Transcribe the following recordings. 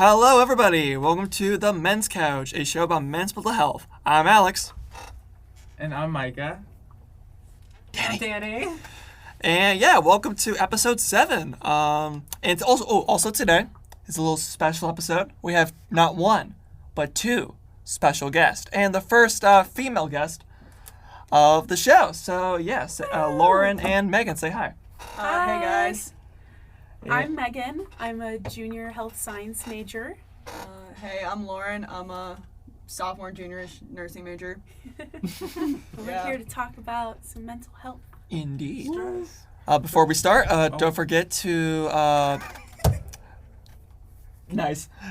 Hello, everybody. Welcome to the Men's Couch, a show about men's mental health. I'm Alex. And I'm Micah. Danny. And yeah, welcome to episode 7. And it's also today is a little special episode. We have not one, but 2 special guests, and the first female guest of the show. So yes, Lauren and Meghan, say hi. Hi. Hey guys. I'm Meghan. I'm a junior health science major. Hey, I'm Lauren. I'm a sophomore, junior-ish nursing major. We're here to talk about some mental health. Indeed. Before we start, don't forget to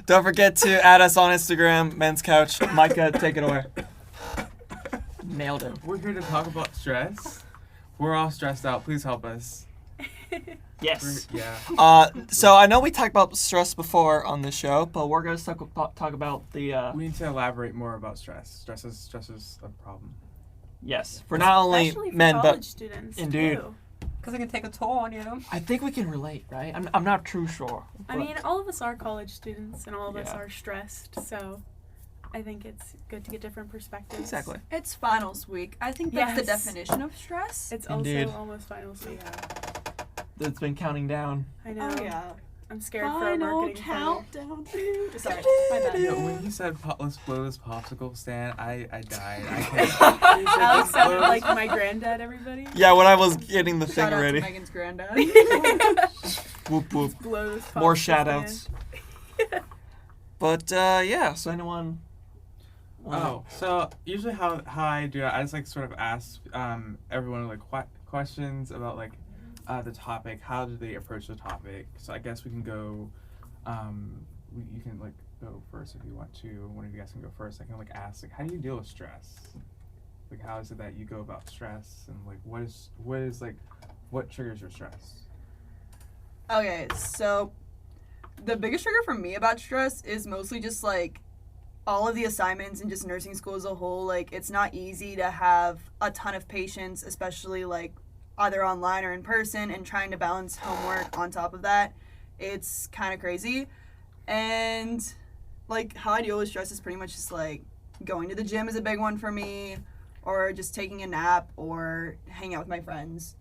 Don't forget to add us on Instagram, Men's Couch. Micah, take it away. Nailed it. We're here to talk about stress. We're all stressed out. Please help us. Yes. Yeah. So I know we talked about stress before on the show, but we're going to talk about the... We need to elaborate more about stress. Stress is a problem. Yes. For not only Especially for men, college but... students, Indeed. too. Because it can take a toll on you. I think we can relate, right? I'm not too sure. I mean, all of us are college students, and all of us Yeah. are stressed, so I think it's good to get different perspectives. Exactly. It's finals week. I think that's the Yes. definition of stress. It's Indeed. also almost finals week. It's been counting down. I know. Oh yeah. I'm scared for our Final marketing final. countdown. Sorry, my bad. Yeah, when he said let's blow this popsicle stand, I died. I can't. Alex sounded like my granddad, everybody. Yeah, when I was getting the thing Shout out ready. to Megan's granddad. Whoop whoop. Blow this More popsicle shout-outs. stand. But yeah, so anyone... Oh, so usually how I do it, I just like sort of ask everyone like questions about like the topic. How do they approach the topic? So I guess we can go. You can like go first if you want to. One of you guys can go first. I can like ask like, how do you deal with stress? Like, how is it that you go about stress, and like what triggers your stress? Okay, so the biggest trigger for me about stress is mostly just like all of the assignments and just nursing school as a whole. Like, it's not easy to have a ton of patients, especially like either online or in person, and trying to balance homework on top of that. It's kind of crazy. And like how I deal with stress is pretty much just like going to the gym is a big one for me, or just taking a nap or hanging out with my friends.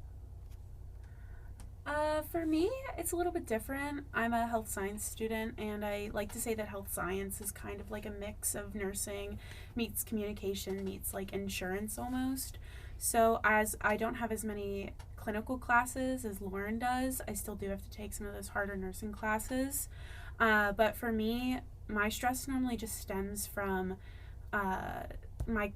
For me, it's a little bit different. I'm a health science student, and I like to say that health science is kind of like a mix of nursing meets communication meets like insurance almost. So as I don't have as many clinical classes as Lauren does, I still do have to take some of those harder nursing classes. But for me, my stress normally just stems from my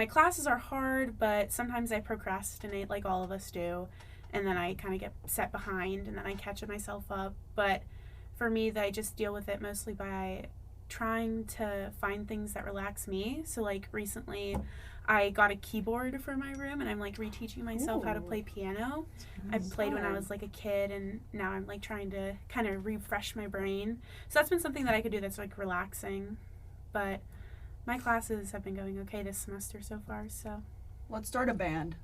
classes are hard, but sometimes I procrastinate like all of us do. And then I kind of get set behind, and then I catch myself up. But for me, I just deal with it mostly by trying to find things that relax me. So like recently, I got a keyboard for my room, and I'm like reteaching myself how to play piano. I played when I was like a kid, and now I'm like trying to kind of refresh my brain. So that's been something that I could do that's like relaxing. But my classes have been going okay this semester so far, so... Let's start a band.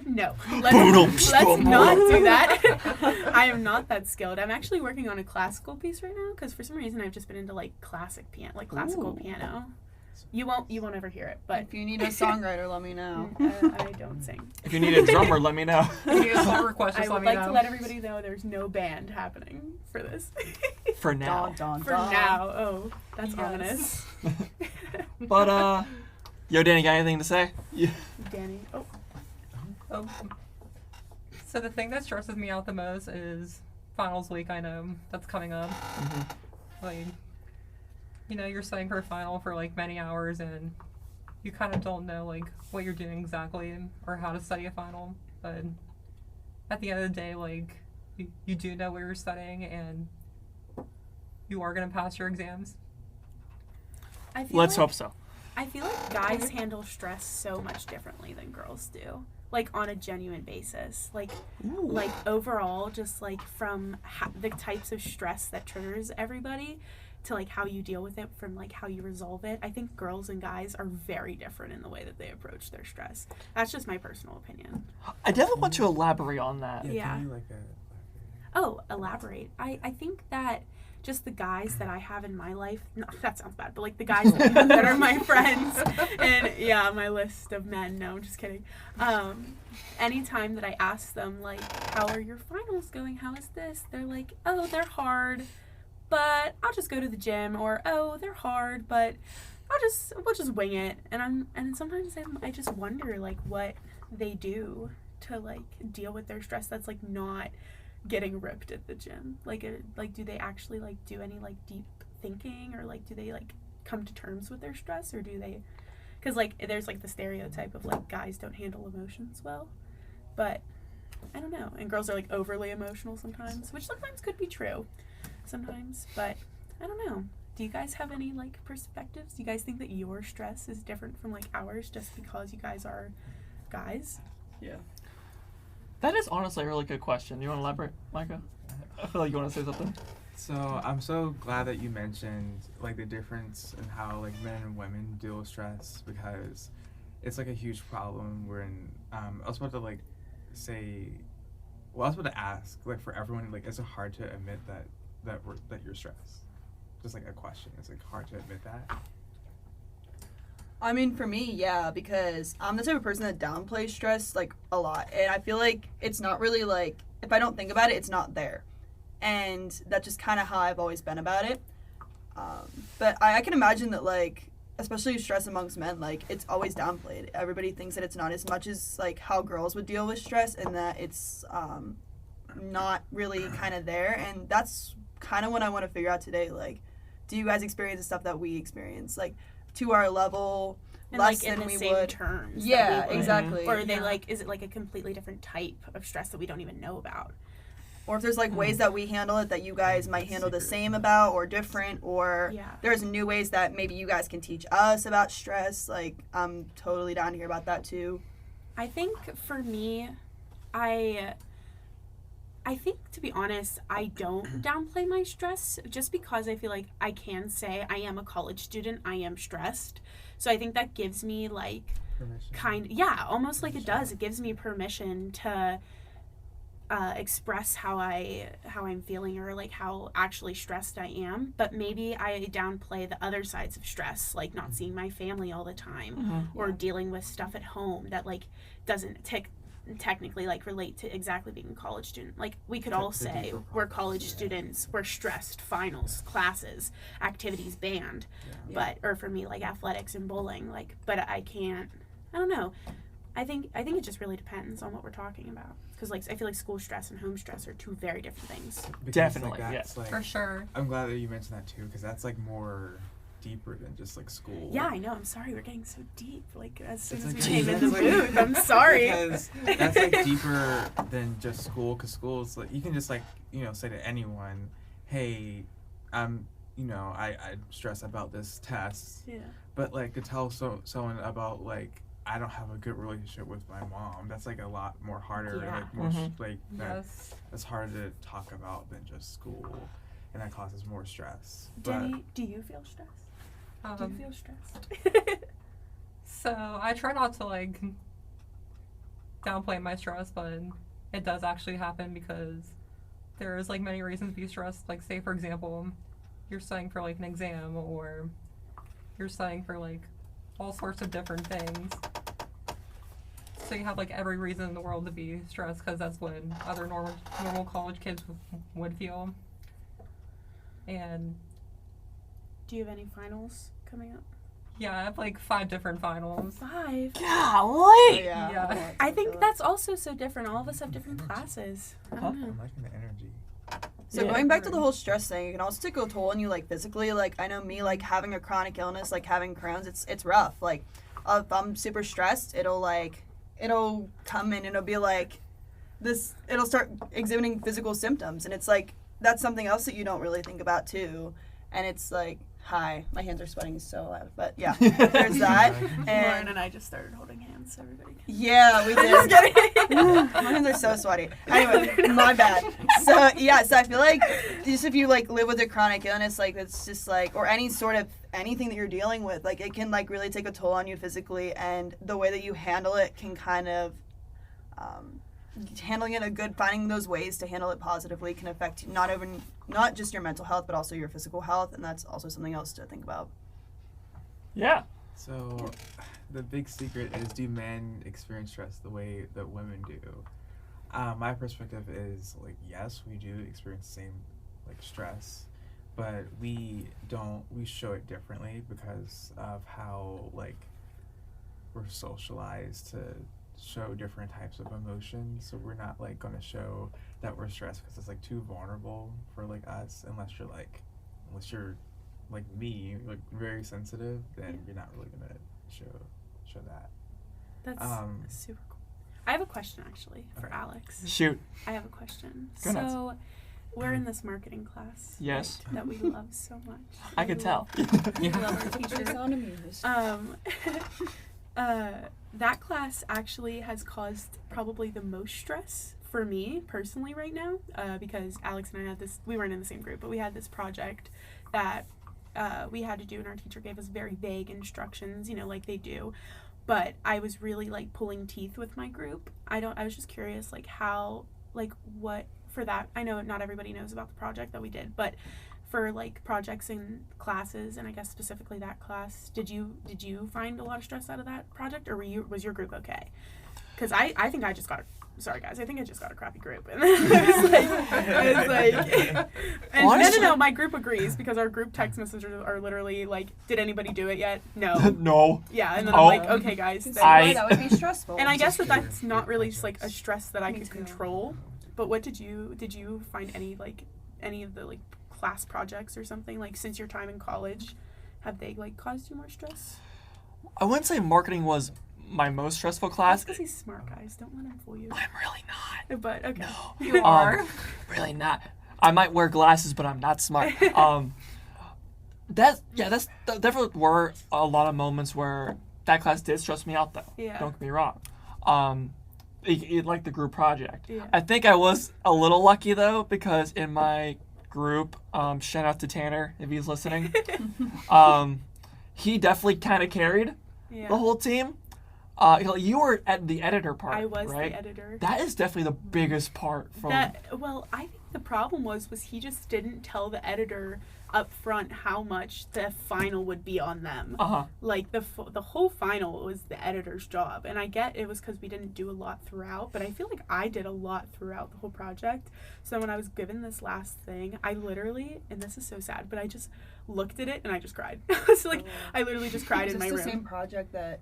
No, let's not do that. I am not that skilled. I'm actually working on a classical piece right now because for some reason I've just been into like classic piano, like classical piano. You won't ever hear it, but If you need a songwriter, let me know. I don't sing. If you need a drummer, let me know. If you have song requests, I just would let me like know. to let everybody know there's no band happening for this. For now. For now. Oh, that's Yes. ominous. But, yo, Danny, got anything to say? Yeah. Danny. Oh. Oh. So the thing that stresses me out the most is finals week. I know that's coming up. Like, you know, you're studying for a final for like many hours, and you kind of don't know like what you're doing exactly or how to study a final. But at the end of the day, like you do know what you're studying, and you are gonna pass your exams. Let's hope so. I feel like guys handle stress so much differently than girls do. Like on a genuine basis. Like overall, just like from the types of stress that triggers everybody to like how you deal with it from like how you resolve it. I think girls and guys are very different in the way that they approach their stress. That's just my personal opinion. I definitely want to elaborate on that. Yeah. Can you like Oh, elaborate. I think that just the guys that I have in my life, no, that sounds bad, but like the guys that I have that are my friends, and yeah, my list of men, no, I'm just kidding. Anytime that I ask them, like, how are your finals going, how is this, they're like, oh, they're hard, but I'll just go to the gym, or oh, they're hard, but we'll just wing it. And sometimes I just wonder, like, what they do to, like, deal with their stress that's, like, not getting ripped at the gym. Like, do they actually, like, do any, like, deep thinking, or, like, do they, like, come to terms with their stress, or do they, because, like, there's, like, the stereotype of, like, guys don't handle emotions well, but I don't know, and girls are, like, overly emotional sometimes, which sometimes could be true sometimes, but I don't know. Do you guys have any, like, perspectives? Do you guys think that your stress is different from, like, ours just because you guys are guys? Yeah. That is honestly a really good question. You want to elaborate, Micah? I feel like you want to say something. So I'm so glad that you mentioned like the difference in how like men and women deal with stress, because it's like a huge problem. I was about to like say, well, I was about to ask, like, for everyone, like, is it hard to admit that you're stressed? Just like a question. It's like hard to admit that. I mean, for me, yeah, because I'm the type of person that downplays stress, like, a lot. And I feel like it's not really, like, if I don't think about it, it's not there. And that's just kind of how I've always been about it. But I can imagine that, like, especially stress amongst men, like, it's always downplayed. Everybody thinks that it's not as much as, like, how girls would deal with stress, and that it's not really kind of there. And that's kind of what I want to figure out today. Like, do you guys experience the stuff that we experience? Like, to our level, And, less like, in than the we same would. terms. that Yeah, we would. exactly. Or are they, Yeah. like, is it, like, a completely different type of stress that we don't even know about? Or if there's, like, ways that we handle it that you guys might handle the same about, or different, or Yeah. there's new ways that maybe you guys can teach us about stress. Like, I'm totally down to hear about that too. I think for me, I think, to be honest, I don't downplay my stress, just because I feel like I can say I am a college student, I am stressed. So I think that gives me, like, Permission. almost like it does. It gives me permission to express how I'm feeling, or, like, how actually stressed I am. But maybe I downplay the other sides of stress, like not seeing my family all the time, or dealing with stuff at home that, like, doesn't technically, like, relate to exactly being a college student. Like, we could all say we're college students, we're stressed, finals, classes, activities, band, but, or for me, like, athletics and bowling, like, but I don't know. I think it just really depends on what we're talking about, because, like, I feel like school stress and home stress are two very different things. Because, Definitely, like, that's, yeah. like, For sure. I'm glad that you mentioned that too, because that's like more deeper than just like school. Yeah, I know. I'm sorry. We're getting so deep. Like, as soon It's as like we came in that's the like- booth, I'm sorry. Because that's like deeper than just school, because school is like, you can just, like, you know, say to anyone, hey, I'm stressed about this test. Yeah. But, like, to tell someone about, like, I don't have a good relationship with my mom, that's like a lot more harder. Yeah. Like, more like Yes. that's harder to talk about than just school, and that causes more stress. Denny, do you feel stressed? Do you feel stressed? So I try not to, like, downplay my stress, but it does actually happen, because there's, like, many reasons to be stressed. Like, say, for example, you're studying for, like, an exam, or you're studying for, like, all sorts of different things. So you have, like, every reason in the world to be stressed, because that's what other normal college kids would feel. And Do you have any finals coming up? yeah, I have, like, 5 different finals. 5. Golly! Yeah. I think that's also so different. All of us have different classes. I don't know. I'm liking the energy. So Yeah. going back to the whole stress thing, it can also take a toll on you, like, physically. Like, I know me, like, having a chronic illness, like having Crohn's, it's rough. Like, if I'm super stressed, it'll come in and it'll be like it'll start exhibiting physical symptoms, and it's like, that's something else that you don't really think about too. And it's like, hi, my hands are sweating so loud, but yeah, there's that. Lauren And and I just started holding hands, so everybody can. yeah, we did. My hands are so sweaty. Anyway, my bad. So I feel like just if you, like, live with a chronic illness, like, it's just like, or any sort of anything that you're dealing with, like, it can, like, really take a toll on you physically, and the way that you handle it can kind of handling it finding those ways to handle it positively can affect not just your mental health, but also your physical health, and that's also something else to think about. Yeah. So, the big secret is, do men experience stress the way that women do? My perspective is, like, yes, we do experience the same, like, stress, but we show it differently because of how, like, we're socialized to show different types of emotions. So we're not, like, going to show that we're stressed because it's, like, too vulnerable for, like, us, unless you're like me, like, very sensitive, then you're not really gonna show that. That's super cool. I have a question actually for Alex. Shoot. I have a question. Go ahead. So we're in this marketing class. Yes. Right, that we love so much. I could tell. We love our teacher. sound amused. That class actually has caused probably the most stress for me personally right now, because Alex and I we weren't in the same group, but we had this project that we had to do, and our teacher gave us very vague instructions, like they do. But I was really, like, pulling teeth with my group. I was just curious, like, how, like, what, for that, I know not everybody knows about the project that we did, but for, like, projects in classes, and I guess specifically that class, did you find a lot of stress out of that project, or was your group okay? Because I think I just got sorry guys, I think I just got a crappy group. And I was like and Honestly, no, my group agrees, because our group text messages are literally like, did anybody do it yet? No. No. Yeah, and then Oh. I'm like, okay guys. Then That would be stressful. and I guess Just that's curious, not big really projects. like a stress that I Me could too. control. But what did you find any of the, like, class projects or something, like, since your time in college, have they, like, caused you more stress? I wouldn't say marketing was my most stressful That's class. because he's smart, guys. Don't let him fool you. I'm really not. But okay. No. You are. Really not. I might wear glasses, but I'm not smart. That's definitely were a lot of moments where that class did stress me out, though. Yeah. Don't get me wrong. It like the group project. Yeah. I think I was a little lucky though, because in my group, shout out to Tanner if he's listening. He definitely kind of carried Yeah. the whole team. You were at the editor part. I was right? the editor. That is definitely the biggest part from. I think the problem was he just didn't tell the editor up front how much the final would be on them. Like the whole final was the editor's job, and I get it was because we didn't do a lot throughout, but I feel like I did a lot throughout the whole project. So when I was given this last thing, I literally, and this is so sad, but I just looked at it and I just cried. So like I literally just cried in my room. the same project that.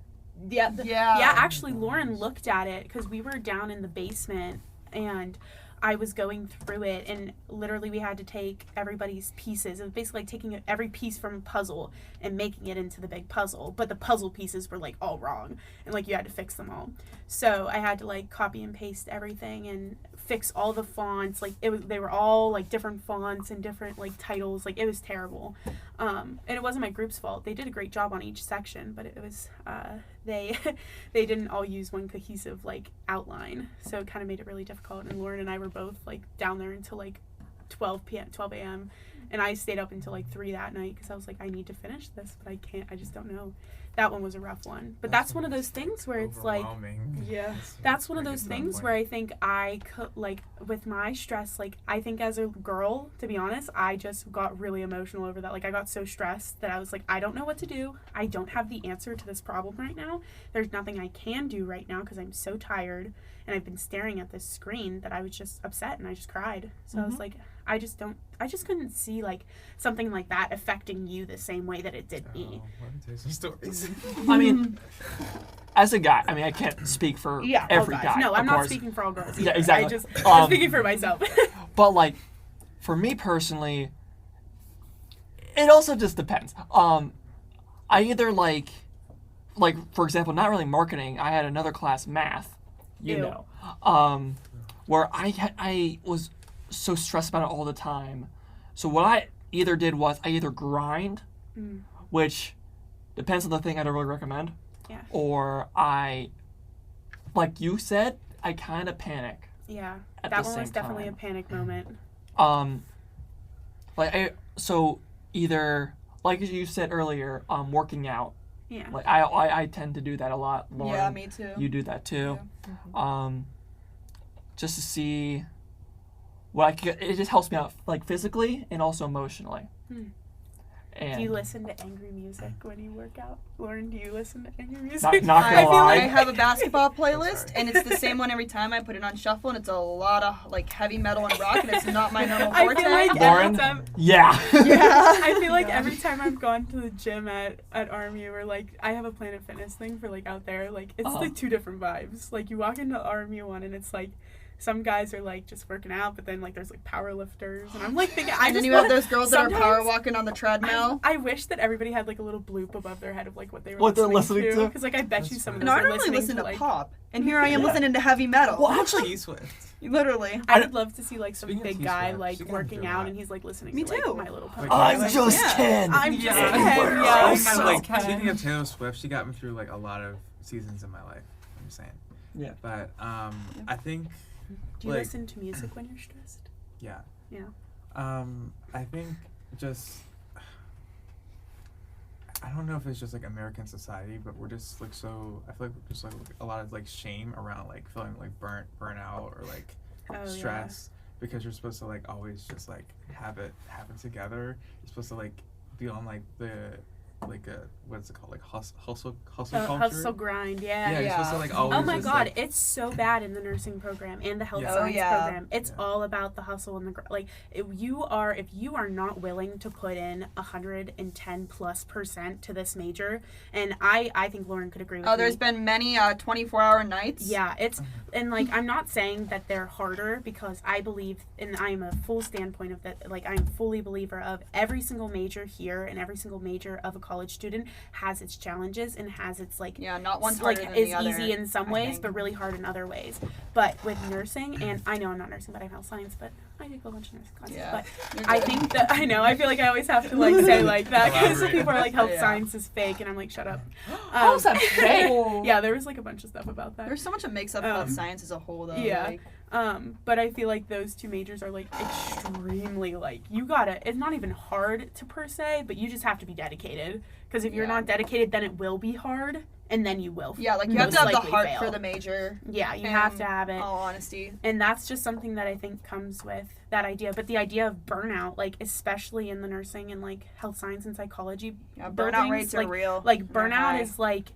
Yeah, Yeah. yeah. Actually, Lauren looked at it because we were down in the basement, and I was going through it, and literally we had to take everybody's pieces. It was basically like taking every piece from a puzzle and making it into the big puzzle. But the puzzle pieces were like all wrong, and like you had to fix them all. So I had to like copy and paste everything and fix all the fonts. Like they were all like different fonts and different like titles. Like it was terrible. And it wasn't my group's fault. They did a great job on each section, but it was they didn't all use one cohesive like outline, so it kind of made it really difficult. And Lauren and I were both like down there until like 12 a.m. and I stayed up until like 3 that night because I was like, I need to finish this, but I just don't know. That one was a rough one, but that's one of those things where it's like, Yeah. that's one of those things where I think I could, like, with my stress, like, I think as a girl, to be honest, I just got really emotional over that. Like, I got so stressed that I was like, I don't know what to do. I don't have the answer to this problem right now. There's nothing I can do right now because I'm so tired, and I've been staring at this screen that I was just upset, and I just cried. So I was like, I just couldn't see, like, something like that affecting you the same way that it did me. Let me tell you some stories. I mean, as a guy, I can't speak for every all guys. guy. No, I'm of not course. speaking for all girls. Yeah, either. exactly. I'm speaking for myself. But like, for me personally, it also just depends. I either like for example, not really marketing. I had another class, math. You Ew. know, where I was so stressed about it all the time. So what I either did was I either grind, which depends on the thing. I don't really recommend. Yeah. Or I, like you said, I kind of panic. Yeah, At that the one was same definitely time. a panic moment. So either like you said earlier, working out. Yeah. Like I tend to do that a lot. Lauren, Yeah, me too. You do that too. just to see what I could. It just helps me out, like, physically and also emotionally. And Do you listen to angry music when you work out? Lauren, do you listen to angry music? not gonna I feel lie. like I have a basketball playlist, sorry. and it's the same one every time. I put it on shuffle, and it's a lot of like heavy metal and rock, and it's not my normal I forte. feel like Lauren? every time. Yeah. Yeah. I feel like every time I've gone to the gym at RMU, or like I have a Planet Fitness thing for like out there, like it's like two different vibes. Like you walk into RMU one and it's like some guys are like just working out, but then like there's like power lifters, and I'm like thinking, And then you have those girls that are power sometimes- walking on the treadmill. I wish that everybody had like a little bloop above their head of like what they were What they're listening to? because like I bet you some of those No, I are don't really listening listen to like, pop, and here I am listening to heavy metal. Well, actually, T-Swift. Literally. I would love to see like some Speaking of big T-Swift, guy she like can working do out that. and he's like listening Me to too. like My Little Pony. Like, I'm like, just yeah. Ken. I'm Yeah. just Yeah. Ken, We're yeah. all Speaking so of, like, Ken. speaking of Taylor Swift, she got me through like a lot of seasons in my life. I'm saying. Yeah. But I think Do you like- listen to music when you're stressed? yeah. Yeah. I think just I don't know if it's just like American society, but we're just like so. I feel like just like a lot of like shame around like feeling like burnout or like Oh, stress because you're supposed to like always just like have it happen together. You're supposed to like be on like the like a what's it called like hustle culture. Hustle grind, Yeah, you're supposed to like always. Oh my just, God, like, it's so bad in the nursing program and the health Yeah. science Oh, yeah. program. It's Yeah. all about the hustle and the like. If you are not willing to put in 110+% to this major, and I think Lauren could agree with me. Oh, there's been many 24-hour nights. Yeah, it's and like I'm not saying that they're harder because I believe, and I'm a full standpoint of that. Like I'm fully believer of every single major here and every single major of a college student has its challenges and has its like Yeah, not one's like harder than is the other. easy in some I ways think. but really hard in other ways. But with nursing, and I know I'm not nursing but I'm health science, but I take a bunch of nursing classes. Yeah, But you're I good. think that I know I feel like I always have to like say like that because Elaborate. people are like health Yeah. science is fake and I'm like shut up. How is that fake? Yeah, there was like a bunch of stuff about that. There's so much that makes up Um, health science as a whole, though. yeah. Like, But I feel like those two majors are like extremely like you gotta. It's not even hard to per se, but you just have to be dedicated. Because if you're Yeah. not dedicated, then it will be hard, and then you will. yeah, like you have most to have the likely heart fail. for the major. Yeah, you in have to have it. All honesty. And that's just something that I think comes with that idea. But the idea of burnout, like especially in the nursing and like health science and psychology, Yeah, burnout buildings, rates are like, real. Like They're burnout high. is like,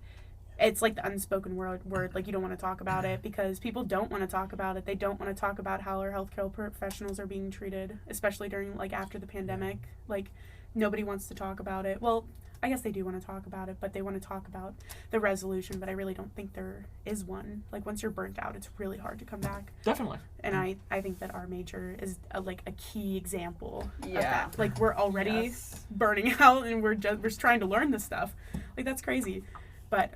it's like the unspoken word. Like you don't want to talk about it because people don't want to talk about it. They don't want to talk about how our healthcare professionals are being treated, especially during like after the pandemic. Like nobody wants to talk about it. Well, I guess they do want to talk about it, but they want to talk about the resolution. But I really don't think there is one. Like once you're burnt out, it's really hard to come back. Definitely. And I think that our major is like a key example of Yeah. that. Like we're already Yes. burning out and we're just trying to learn this stuff. Like that's crazy. But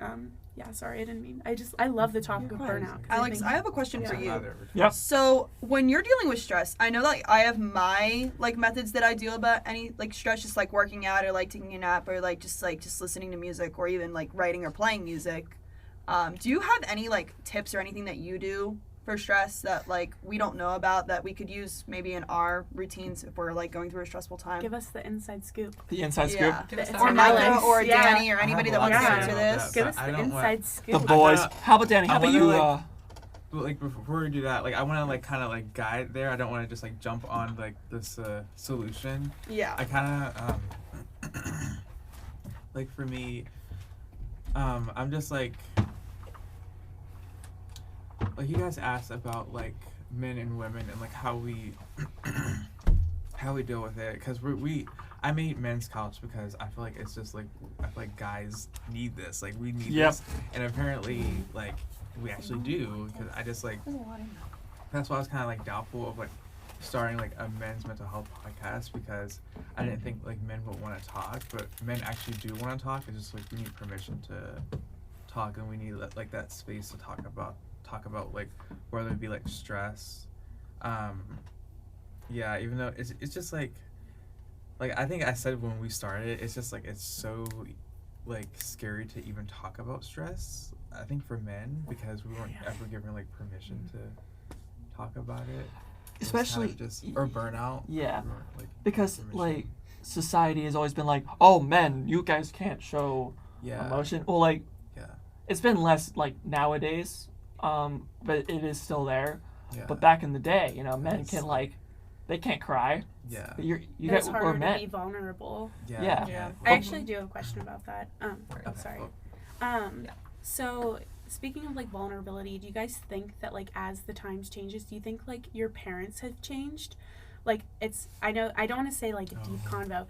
yeah, sorry, I didn't mean. I love the topic of burnout. 'cause Alex, think- I have a question Yeah. for you. Yep. So when you're dealing with stress, I know that I have my like methods that I deal about any like stress, just like working out or like taking a nap or like just listening to music or even like writing or playing music. Do you have any like tips or anything that you do for stress that like we don't know about that we could use maybe in our routines if we're like going through a stressful time? give us the inside scoop. The inside Yeah. scoop. Give us Or that Or Alex, Micah or yeah. Danny or anybody that wants to to answer say this. Give but us I the don't want- inside scoop. The boys. kinda- How about Danny? How I about wanna, you? like- But like before we do that, like I want to like kind of like guide there. I don't want to just like jump on like this solution. Yeah. I kind of like for me, I'm just like you guys asked about like men and women and like how we deal with it because I made men's couch because I feel like it's just like I feel like guys need this, like we need Yep. this, and apparently like we actually do because I just like that's why I was kind of like doubtful of like starting like a men's mental health podcast because I didn't think like men would want to talk, but men actually do want to talk. It's just like we need permission to talk and we need like that space to talk about like whether it be like stress, yeah, even though it's just like I think I said when we started, it's just like it's so like scary to even talk about stress. I think for men because we weren't ever given like permission to talk about it. It was kind of Especially just or burnout. Yeah. We weren't, like, because permission. like society has always been like, oh men, you guys can't show yeah, emotion. Well, like yeah, it's been less like nowadays, but it is still there. Yeah. But back in the day, you know, men can they can't cry. Yeah. You It's get harder we're to men. be vulnerable. Yeah. Yeah. I actually do have a question about that. Okay. Sorry. Well, So speaking of like vulnerability, do you guys think that like as the times changes, do you think like your parents have changed? Like I know I don't want to say like a deep convo,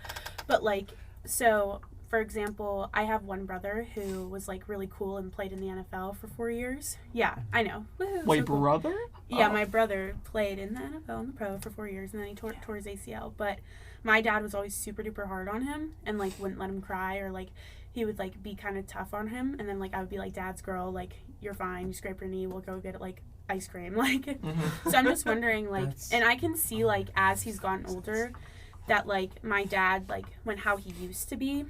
but like so for example, I have one brother who was like really cool and played in the NFL for 4 years. Yeah, I know. Woohoo, Wait, so cool. brother? Yeah, Oh. my brother played in the NFL and the pro for 4 years, and then he tore his ACL. But my dad was always super duper hard on him and like wouldn't let him cry, or like he would like be kind of tough on him. And then like I would be like, "Dad's girl, like you're fine. You scrape your knee. We'll go get like ice cream." Like, Mm-hmm. so I'm just wondering like, That's- and I can see like as he's gotten older, that like my dad like how he used to be.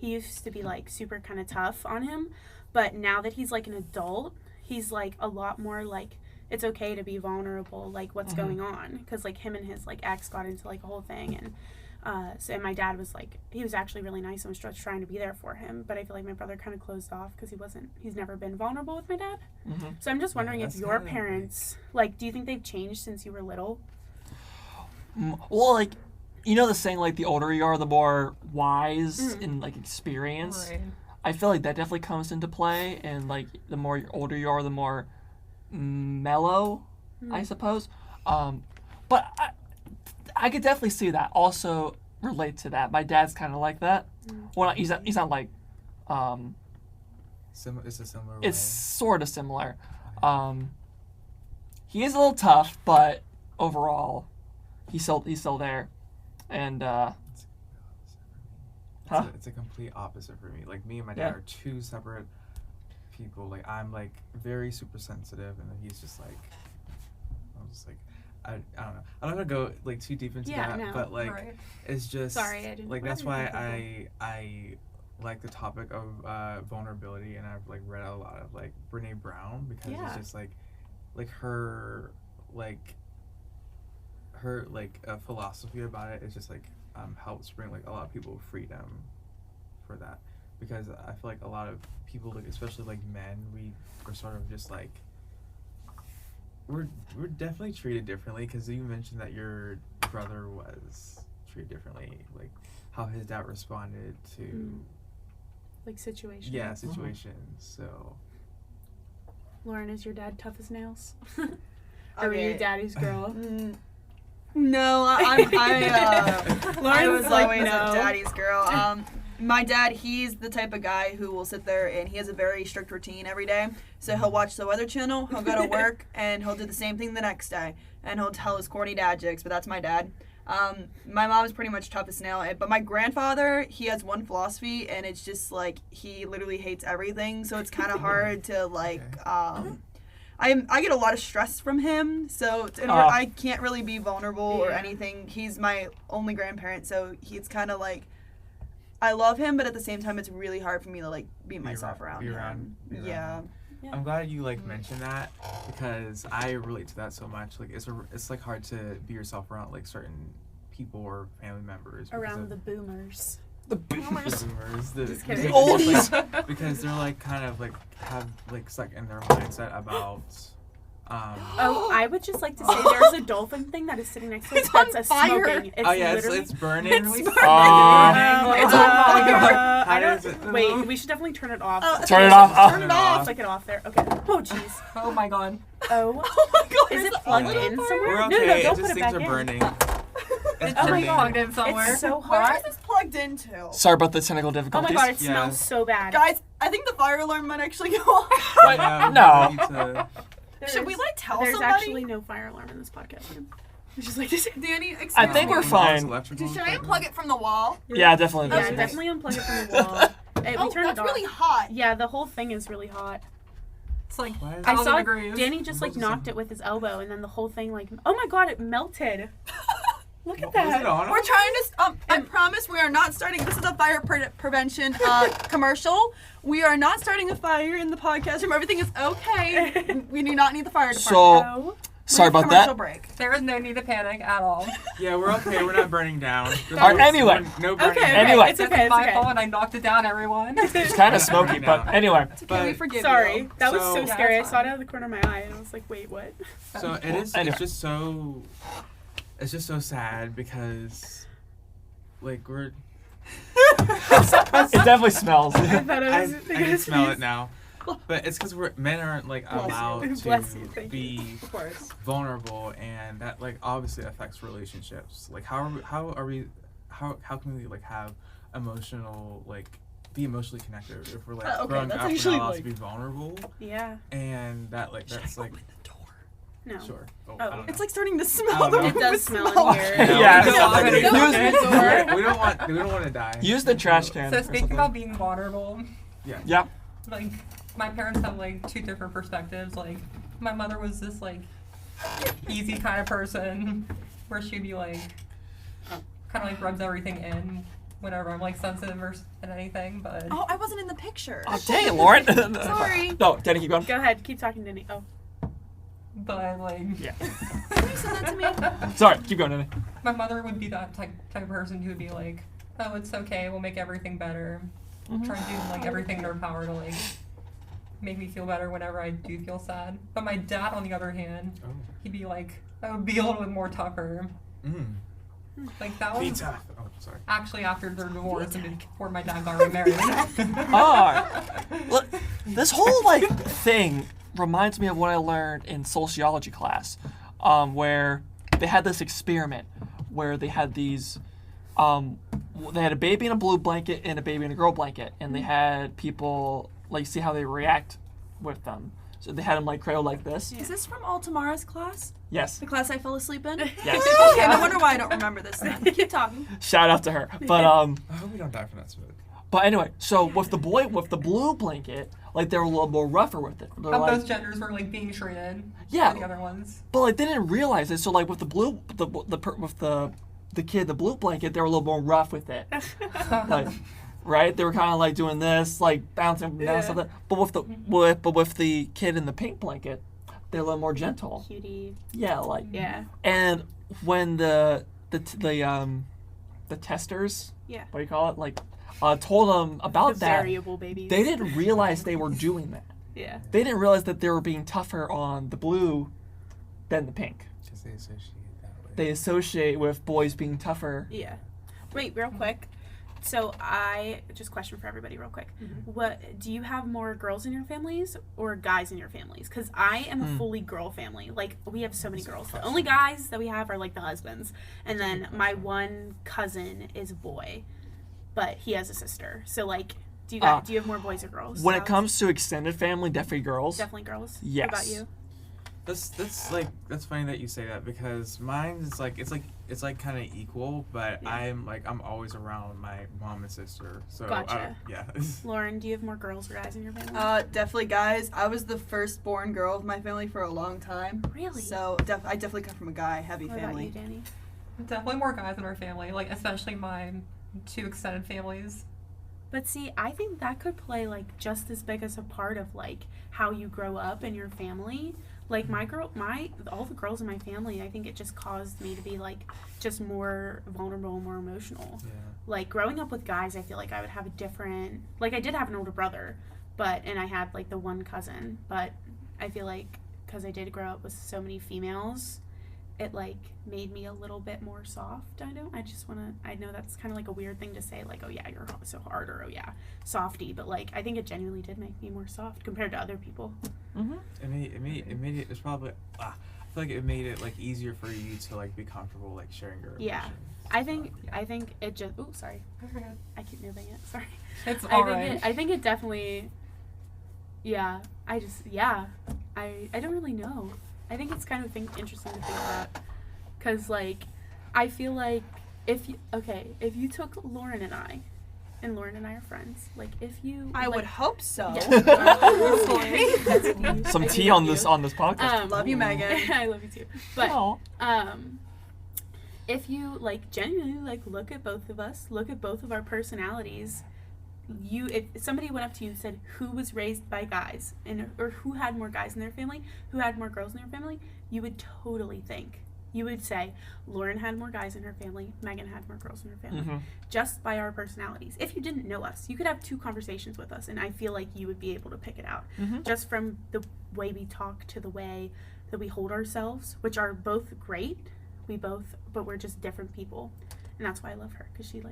He used to be like super kind of tough on him, but now that he's like an adult, he's like a lot more like it's okay to be vulnerable, like what's going on, because like him and his like ex got into like a whole thing, and and my dad was like he was actually really nice and was just trying to be there for him, but I feel like my brother kind of closed off because he's never been vulnerable with my dad. Mm-hmm. So I'm just wondering if that's your kinda parents like do you think they've changed since you were little? Well, like, you know the saying, like, the older you are, the more wise and, like, experience. Right. I feel like that definitely comes into play, and, like, the more older you are, the more mellow, I suppose. But I could definitely see that. Also relate to that. My dad's kind of like that. Well, he's not like, It's a similar way. it's sort of similar. He is a little tough, but overall, he's still there. And Huh? It's a complete opposite for me. Like me and my dad Yeah. are two separate people. Like I'm like very super sensitive, and then he's just like, I'm just like, I don't know. I don't want to go like too deep into Yeah, that, no. but like Right. it's just Sorry, I didn't- like what that's did I why I like the topic of vulnerability, and I've like read a lot of like Brene Brown because Yeah. it's just like her philosophy about it is just like helps bring like a lot of people freedom for that, because I feel like a lot of people, like especially like men, we're sort of just like we're definitely treated differently, because you mentioned that your brother was treated differently, like how his dad responded to Like situation. situations. So Lauren, is your dad tough as nails? Or were you Okay. daddy's girl? No, I Lauren's was like, always no. a daddy's girl. My dad, he's the type of guy who will sit there and he has a very strict routine every day. So he'll watch the Weather Channel, he'll go to work, and he'll do the same thing the next day. And he'll tell his corny dad jokes, but that's my dad. My mom is pretty much tough as nail, but my grandfather, he has one philosophy, and it's just like he literally hates everything. So it's kind of hard to like. I get a lot of stress from him, so I can't really be vulnerable or anything. He's my only grandparent, so he's kind of like, I love him, but at the same time, it's really hard for me to like be myself around him. Yeah. I'm glad you like mentioned that, because I relate to that so much. Like it's like hard to be yourself around like certain people or family members Around the boomers. the boomers. Just kidding. The oldies. Because they're like kind of like have like stuck in their mindset about Oh, I would just like to say there's a dolphin thing that is sitting next to us that's a fire. smoking. It's oh yeah, literally. it's burning. It's We- burning. It's on fire. I How does don't. it- Wait, we should definitely turn it off. Turn it off. Turn it off. Flick it off there. Okay. Oh jeez. Oh my god. Oh. Oh my god. Is it it's plugged on in fire. somewhere? We're No, okay. no, It's don't just put it things back are in. burning. It's Oh my burning. god. In somewhere. It's so Where hot. is this plugged into? Sorry about the technical Oh my difficulties. god, it Yeah. smells so bad. Guys, I think the fire alarm might actually go off. Yeah, No. we need to- Should we like tell There's somebody? actually no fire alarm in this podcast room. It's just like this. Danny, excuse I think me. we're fine. Electrical Should I equipment. unplug it from the wall? Yeah, definitely. Yeah, definitely. definitely unplug it from the wall. Hey, we Oh, turned that's it off. really hot. Yeah, the whole thing is really hot. It's like Why is I 1,000 saw degrees. Danny just like knocked it with his elbow, and then the whole thing like, oh my god, it melted. Look at Was that. it on? We're trying to. I promise we are not starting. This is a fire prevention commercial. We are not starting a fire in the podcast room. Everything is okay. We do not need the fire department. So, Oh. Sorry about Commercial that. break. There is no need to panic at all. Yeah, we're okay. We're not burning down. All right, anyway. No burning Okay, down. Anyway. it's okay. It's my It's fault okay. and I knocked it down, everyone. It's kind of smoky, but anyway. It's okay, we But- forgive Sorry, you. that was so So- scary. I Yeah, saw it out of the corner of my eye, and I was like, "Wait, what?" So it is. Anyway. It's just so sad because, like, we're. It definitely smells. I thought I, I was. I can smell it now. But it's because men aren't like Bless you. allowed Bless you, to thank be you. Of course. vulnerable, and that like obviously affects relationships. Like how can we like have emotional like be emotionally connected if we're like Okay, growing that's up we're actually, not allowed like- to be vulnerable, Yeah. and that like that's like No. sure. Oh. I don't know. It's like starting to I smell. don't know. It The does smell smell. in here. No, Yeah. we don't want to- Use- we don't want to die. Use the trash can. So or speaking something. about being vulnerable, Yeah. like my parents have like two different perspectives. Like my mother was this like easy kind of person where she'd be like kind of like rubs everything in whenever I'm like sensitive or and anything. But Oh, I wasn't in the picture. Oh, dang it, Lauren. Sorry. No, Danny, keep going. Go ahead. Keep talking, Denny. Oh. but like Yeah. Can you send that to me? Sorry, keep going, Danny. my mother would be that type of person who would be like, oh, it's okay, we'll make everything better. Try and do like everything in their power to like make me feel better whenever I do feel sad. But my dad, on the other hand, Oh. he'd be like, I would be a little bit more tougher. Like that Be was tough. Oh, sorry. actually after their divorce and before my dad got remarried. Oh, look, this whole like thing reminds me of what I learned in sociology class, where they had this experiment where they had these, they had a baby in a blue blanket and a baby in a girl blanket, and they had people like see how they react with them. So they had them like cradle like this. Is this from all Tamara's class? Yes. The class I fell asleep in? Yes. Okay, no wonder why I don't remember this then. Keep talking. Shout out to her. But I hope we don't die from that smoke. But anyway, so with the boy with the blue blanket, like they were a little more rougher with it. They're How like, those genders were like being treated. Yeah. by the other ones. but like they didn't realize it. So like with the blue, with the kid, the blue blanket, they were a little more rough with it. Like, right? They were kind of like doing this, like bouncing down Yeah. something. But with the kid in the pink blanket, they're a little more gentle. Cutie. Yeah, like. Yeah. And when the testers, Yeah. what do you call it? Like, told them about The that. variable babies. They didn't realize they were doing that. Yeah. They didn't realize that they were being tougher on the blue than the pink. Because they associate that way. They associate with boys being tougher. Yeah. Wait, real quick. So just question for everybody real quick. What do you have more girls in your families or guys in your families? Because I am a fully girl family. Like we have so many girls. The only guys that we have are like the husbands. And then my one cousin is a boy, but he has a sister. So like do you have more boys or girls? When it Alex? comes to extended family, definitely girls. Definitely girls. Yes. What about you? That's funny that you say that because mine is like it's like kind of equal, but Yeah. I'm always around my mom and sister. So Gotcha. yeah. Lauren, do you have more girls or guys in your family? Definitely guys. I was the firstborn girl of my family for a long time. Really? So I definitely come from a guy heavy What about you, family. Danny? Definitely more guys in our family, like especially my two extended families. But see, I think that could play like just as big as a part of like how you grow up in your family. Like all the girls in my family, I think it just caused me to be like just more vulnerable, more emotional. Yeah. Like growing up with guys, I feel like I would have a different, like I did have an older brother, and I had like the one cousin, but I feel like because I did grow up with so many females, it like made me a little bit more soft. I know that's kind of like a weird thing to say, like, oh yeah, you're so hard, or oh yeah, softy, but like I think it genuinely did make me more soft compared to other people. It made it. It's probably. I feel like it made it like easier for you to like be comfortable like sharing your Yeah. emotions. I think it just. Oh, sorry. I keep moving it. Sorry. It's I alright. think it definitely. Yeah. I don't really know. I think it's kind of interesting to think about, cause like, I feel like if you took Lauren and I are friends. Like if you. I like, would hope so. Yeah. Some I do tea love on you. this podcast. Love you, Megan. I love you too. But Aw. if you like genuinely like look at both of us, look at both of our personalities, if somebody went up to you and said who was raised by guys or who had more guys in their family, who had more girls in their family, you would totally think. You would say, Lauren had more guys in her family, Meghan had more girls in her family, just by our personalities. If you didn't know us, you could have 2 conversations with us, and I feel like you would be able to pick it out. Just from the way we talk to the way that we hold ourselves, which are both great. But we're just different people. And that's why I love her, because she's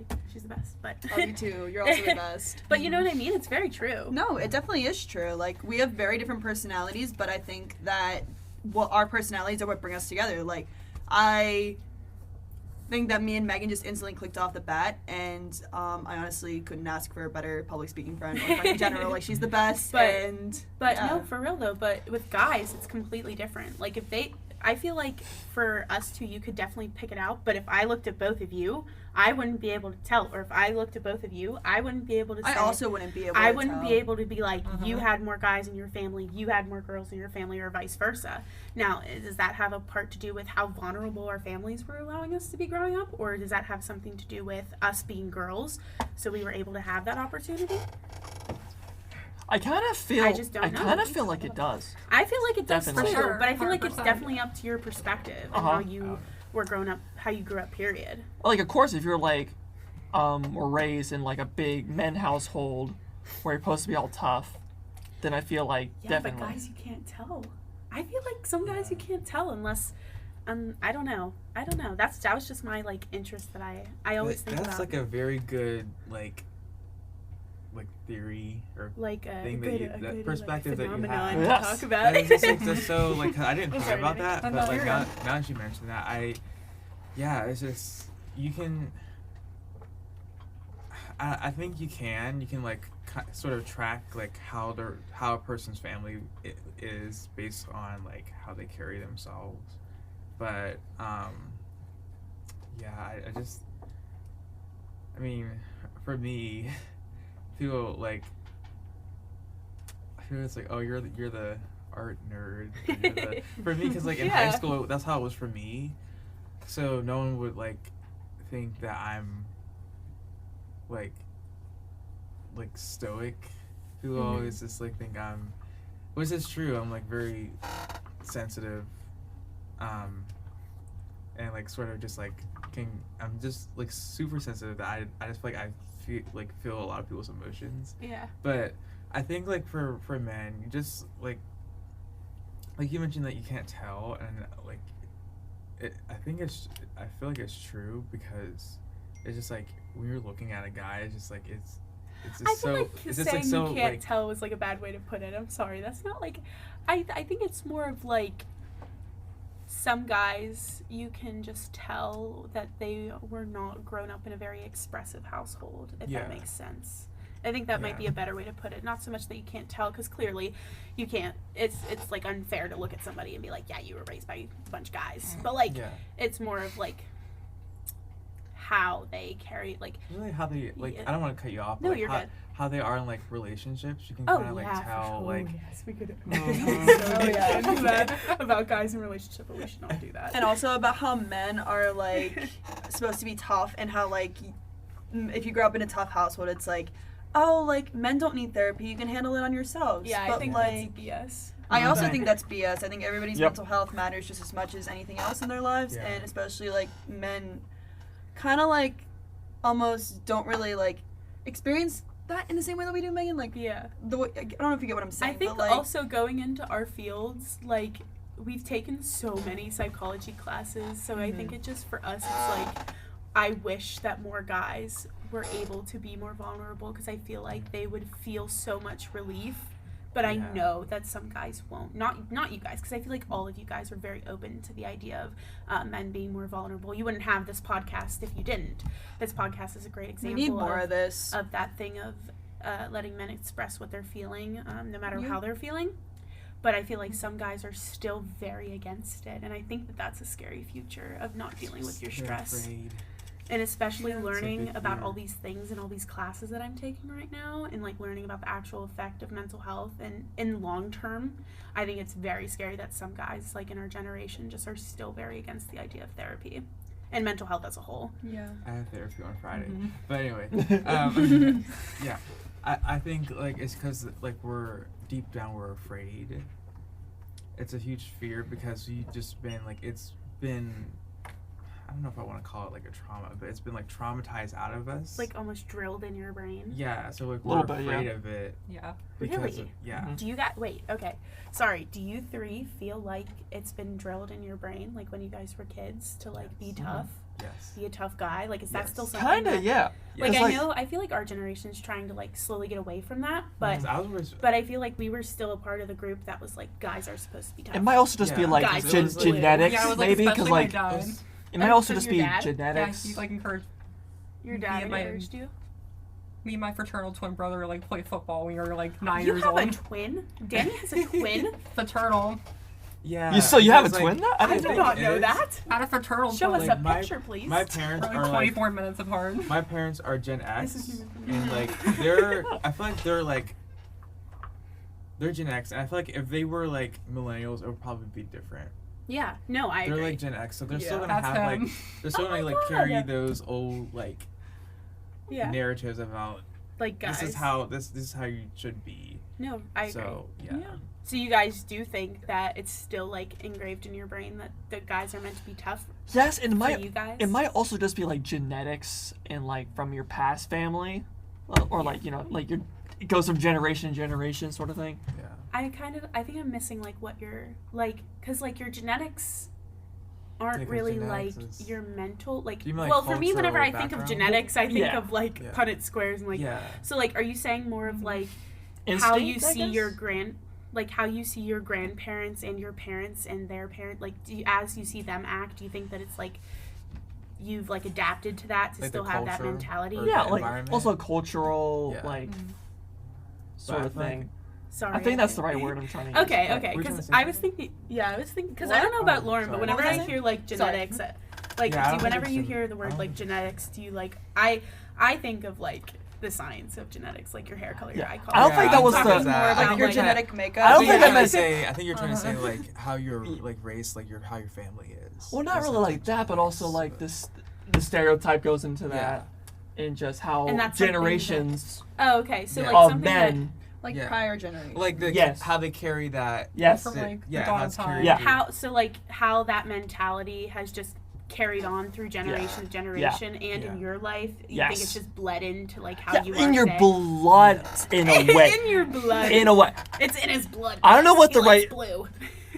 the best. But Love you too. You're also the best. But you know what I mean? It's very true. No, it definitely is true. Like, we have very different personalities, but I think that our personalities are what bring us together. Like, I think that me and Meghan just instantly clicked off the bat, and I honestly couldn't ask for a better public speaking friend or friend in general. Like, she's the best. But no, for real though. But with guys, it's completely different. Like, I feel like for us two, you could definitely pick it out. But if I looked at both of you, I wouldn't be able to tell. Or if I looked at both of you, I wouldn't be able to say. I also wouldn't be able to I wouldn't tell. be able to be like, you had more guys in your family, you had more girls in your family, or vice versa. Now, does that have a part to do with how vulnerable our families were allowing us to be growing up? Or does that have something to do with us being girls, so we were able to have that opportunity? I kind of feel. I just don't know. kind of feel like it does. I feel like it does Definitely. too, For sure, but I feel like it's 100%. definitely up to your perspective and how you were grown up, how you grew up, period. Like, of course, if you're like, were raised in like a big men household where you're supposed to be all tough, then I feel like Yeah, definitely. but guys, you can't tell. I feel like some guys you can't tell unless, I don't know. That was just my like interest that I always think That's about. like a very good like theory or like a thing good, that a good perspective that you phenomenon have. to Yes. talk about. It's just like just so like I didn't I'm think sorry, about Nick. that, Oh, but no, like you're now good. that you mentioned that, it's just you can. I think you can like sort of track like how a person's family is based on like how they carry themselves, but yeah, I mean, for me, I feel it's like, oh, you're the art nerd. For me, because like in high Yeah. school, that's how it was for me. So no one would like think that I'm like stoic. People always just like think I'm, which is true. I'm like very sensitive, and like sort of just like I'm just like super sensitive. That I just feel like I feel a lot of people's emotions. Yeah. But I think like for men, you just like you mentioned that you can't tell, and like I feel like it's true because it's just like when you're looking at a guy, it's just like it's just I feel so like it's just saying like so you can't like tell is like a bad way to put it. I'm sorry. That's not like I think it's more of like some guys you can just tell that they were not grown up in a very expressive household, if Yeah. that makes sense. I think that might be a better way to put it. Not so much that you can't tell, because clearly you can't. It's like unfair to look at somebody and be like, yeah, you were raised by a bunch of guys. But like, yeah. it's more of like how they carry, like, Really how they like Yeah. I don't want to cut you off, but No, like you're good. how they are in like relationships, you can oh kind of like yeah, tell for sure. like Yes, we could. Oh, yeah. About guys in relationship, but we should not do that. And also about how men are like supposed to be tough, and how like if you grow up in a tough household, it's like, oh, like men don't need therapy, you can handle it on yourselves. Yeah, but I think like that's BS. I also But- think that's BS. I think everybody's Yep. mental health matters just as much as anything else in their lives, Yeah. and especially like men kind of like almost don't really like experience that in the same way that we do, Meghan. Like Yeah. the way, I don't know if you get what I'm saying. I think but, like, also going into our fields, like, we've taken so many psychology classes, so I think it just, for us, it's like, I wish that more guys were able to be more vulnerable, because I feel like they would feel so much relief. But I Yeah. know that some guys won't. Not you guys, because I feel like all of you guys are very open to the idea of men being more vulnerable. You wouldn't have this podcast if you didn't. This podcast is a great we example need more of this. of that thing of letting men express what they're feeling, no matter Yeah. how they're feeling. But I feel like some guys are still very against it, and I think that that's a scary future of not dealing with your they're stress. afraid. And especially Yeah, it's a learning big about fear. all these things and all these classes that I'm taking right now, and like learning about the actual effect of mental health, and in long term, I think it's very scary that some guys like in our generation just are still very against the idea of therapy and mental health as a whole. Yeah. I have therapy on Friday. Mm-hmm. But anyway, yeah. I think like it's because like we're deep down we're afraid. It's a huge fear because we've just been like it's been. I don't know if I want to call it like a trauma, but it's been like traumatized out of us. Like almost drilled in your brain. Yeah, so like Little we're bit, afraid yeah. of it. Yeah. Because Really? of, yeah. Mhm. Do you guys wait? Okay, sorry. Do you three feel like it's been drilled in your brain, like when you guys were kids, to like be Yes. tough, Yes. be a tough guy? Like, is that Yes. still something? Kinda, that, yeah. Like, It's I know. I feel like our generation's trying to like slowly get away from that, but. Because I was always, But I feel like we were still a part of the group that was like, guys are supposed to be tough. It might also just be Yeah. like Guys, it was, like- genetics, Yeah, it was like maybe, especially because my like dad. it might Oh, also so just your be dad? Yeah, genetics. he like encouraged Your me dad and my- encouraged you? me and my fraternal twin brother like play football when we were like 9 You years have old. a twin? Danny has a twin? Fraternal. yeah. You have a because, like, twin though? I didn't did think- not it know is. that. Had a fraternal Show twin. us Like, a my- picture, please. My parents We're are like like 24 minutes apart. my parents are Gen This is X, even and like they're Gen X, and I feel like if they were like millennials, it would probably be different. Yeah, no, I They're agree. like Gen X, so they're still Yeah. gonna That's have him. like they're still Oh gonna my like carry God. those old like yeah, narratives about like guys. this is how you should be. No, I agree. So yeah. So you guys do think that it's still like engraved in your brain that the guys are meant to be tough Yes, and for you guys? it might also just be like genetics and like from your past family, or like like it goes from generation to generation sort of thing. Yeah. I think I'm missing like what your like because like your genetics aren't Because really genetics like is- your mental like Do you mean, like, well for me whenever I cultural think of background? genetics I think Yeah. of like Yeah. Punnett squares and like Yeah. so like are you saying more of like how Instinct, you I see your guess? how you see your grandparents and your parents and their parent like as you see them act do you think that it's like you've like adapted to that to Like the still have that culture mentality or Yeah, the like environment? also cultural Yeah. like Mhm. sort But I of feel like- thing. sorry I think that's the right word I'm trying to use. okay but- okay Were you trying because to say I was something? thinking because I What? don't know about Oh, Lauren but sorry. whenever What was I that? hear like genetics like Yeah, I don't think whenever it's you gen- hear the word I like don't- genetics do you like I think of like the science of genetics like your hair color your Yeah. about I don't think that was I'm the- talking more Like about Like your like, genetic makeup. I don't think think you're I trying to meant- say. I think you're trying to say like how you're like race, like how your family is. Well, not It's really like that, but also race, like but- this the stereotype goes into Yeah. that, and just how And that's something that- generations oh okay so Yeah. like of something men. Like Yeah. prior generation. Like the Yes. how they carry that. Yes. From like the yeah, dawn how of it's time. carried Yeah. through. how so like how that mentality has just carried on through generation to generation and Yeah. in your life you Yes. think it's just bled into like how Yeah, you in are your today? blood, in a way. in your blood In a way. it's in his blood I don't know what He the likes right. blue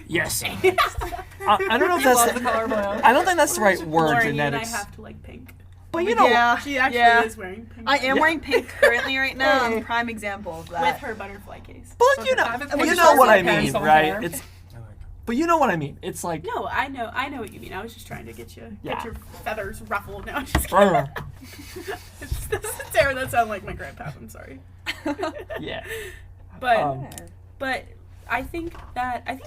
Yes. I don't know if He loves that's. the color blue. I don't think that's the right word. Lauren, you and I genetics. have to like pink But you know. yeah, she actually yeah. is wearing pink I am Yeah. wearing pink currently right now. Hey. I'm prime example of that. with her butterfly case But you know. I have a You picture know of what my I mean, parents over right? there. It's. I like But you know what I mean. It's like. no I know what you mean I was just trying to get Yeah. your feathers ruffled no I'm just kidding Brr. Sarah that sounded like my grandpa I'm sorry Yeah. but But I think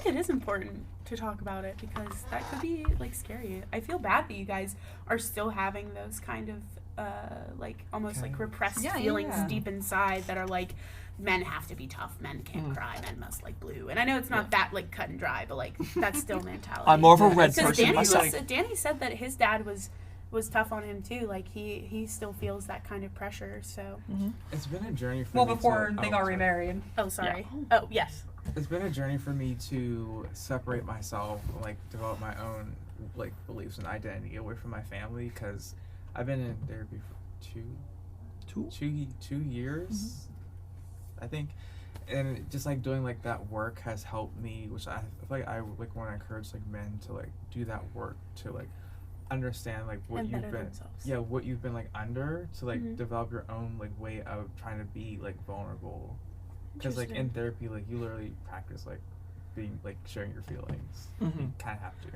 it is important to talk about it because that could be like scary. I feel bad that you guys are still having those kind of like almost like repressed Yeah, feelings yeah. deep inside that are like men have to be tough, men can't cry, men must like blue. And I know it's not that like cut and dry, but like that's still mentality. I'm more of a red Because person myself. Danny said that his dad was tough on him too. Like he still feels that kind of pressure. So It's been a journey for Well, me before to, they got remarried. oh sorry. Oh yes. It's been a journey for me to separate myself, like develop my own like beliefs and identity away from my family because I've been in therapy for two years, I think, and just like doing like that work has helped me, which I feel like I like want to encourage like men to like do that work to like understand like what And you've better been themselves. what you've been like under to like Mhm. develop your own like way of trying to be like vulnerable. Because like in therapy, like you literally practice like being like sharing your feelings. Mhm. You kind of have to.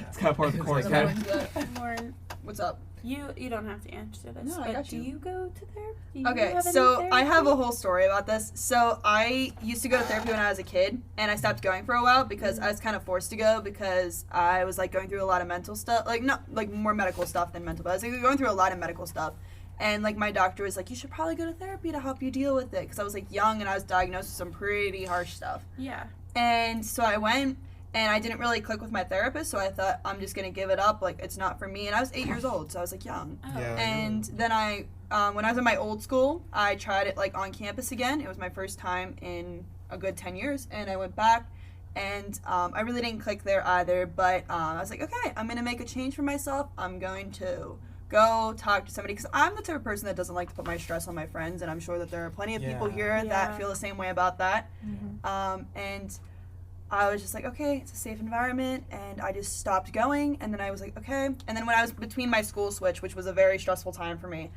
It's kind of part of the It's course. like man. that. Lauren, What's up? you don't have to answer this. No, I but got do you. you go to therapy? Do you Okay, have any so I have a therapy? whole story about this. So I used to go to therapy when I was a kid, and I stopped going for a while because I was kind of forced to go because I was like going through a lot of mental stuff, like not like more medical stuff than mental, but I was like, going through a lot of medical stuff. And like my doctor was like, you should probably go to therapy to help you deal with it because I was like young and I was diagnosed with some pretty harsh stuff. Yeah. And so I went, And I didn't really click with my therapist, so I thought, I'm just going to give it up. Like, it's not for me. And I was 8 years old, so I was, like, young. Oh. Yeah. And then when I was in my old school, I tried it, like, on campus again. It was my first time in a good 10 years. And I went back, and I really didn't click there either. But I was like, okay, I'm going to make a change for myself. I'm going to go talk to somebody, because I'm the type of person that doesn't like to put my stress on my friends, and I'm sure that there are plenty of people here that feel the same way about that. And I was just like, okay, it's a safe environment, and I just stopped going, and then I was like, okay. And then when I was between my school switch, which was a very stressful time for me,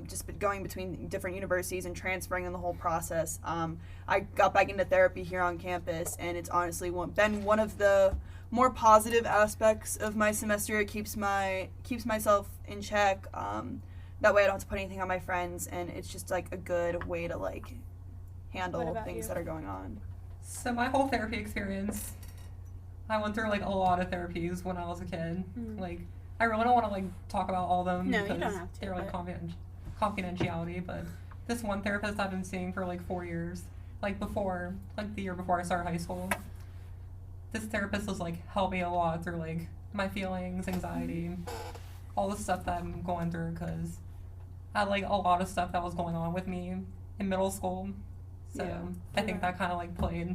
just going between different universities and transferring in the whole process, I got back into therapy here on campus, and it's honestly been one of the more positive aspects of my semester. It keeps myself in check. That way I don't have to put anything on my friends, and it's just like a good way to like handle things that are going on. So my whole therapy experience, I went through like a lot of therapies when I was a kid. Like, I really don't want to like talk about all of them No, you because don't have to, they're like confidentiality. But this one therapist I've been seeing for like 4 years, like the year before I started high school, this therapist was like helped me a lot through like my feelings, anxiety, all the stuff that I'm going through, because I had like a lot of stuff that was going on with me in middle school. So I think that kind of like played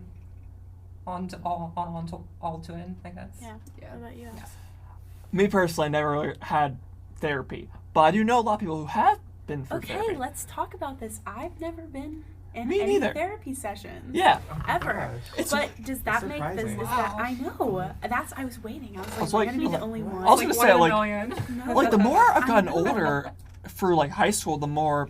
onto it, I guess. Yeah. What about you? Me personally, I never really had therapy, but I do know a lot of people who have been through therapy. Okay, let's talk about this. I've never been in Me any neither. therapy sessions. Yeah. Ever. Gosh. But does that It's make this? surprising. Is that I know? I was waiting. I was like, was am I like- gonna be the only one? I was Like gonna one say, in a like- million. No. Like, the more I've I gotten know. older, for like high school, the more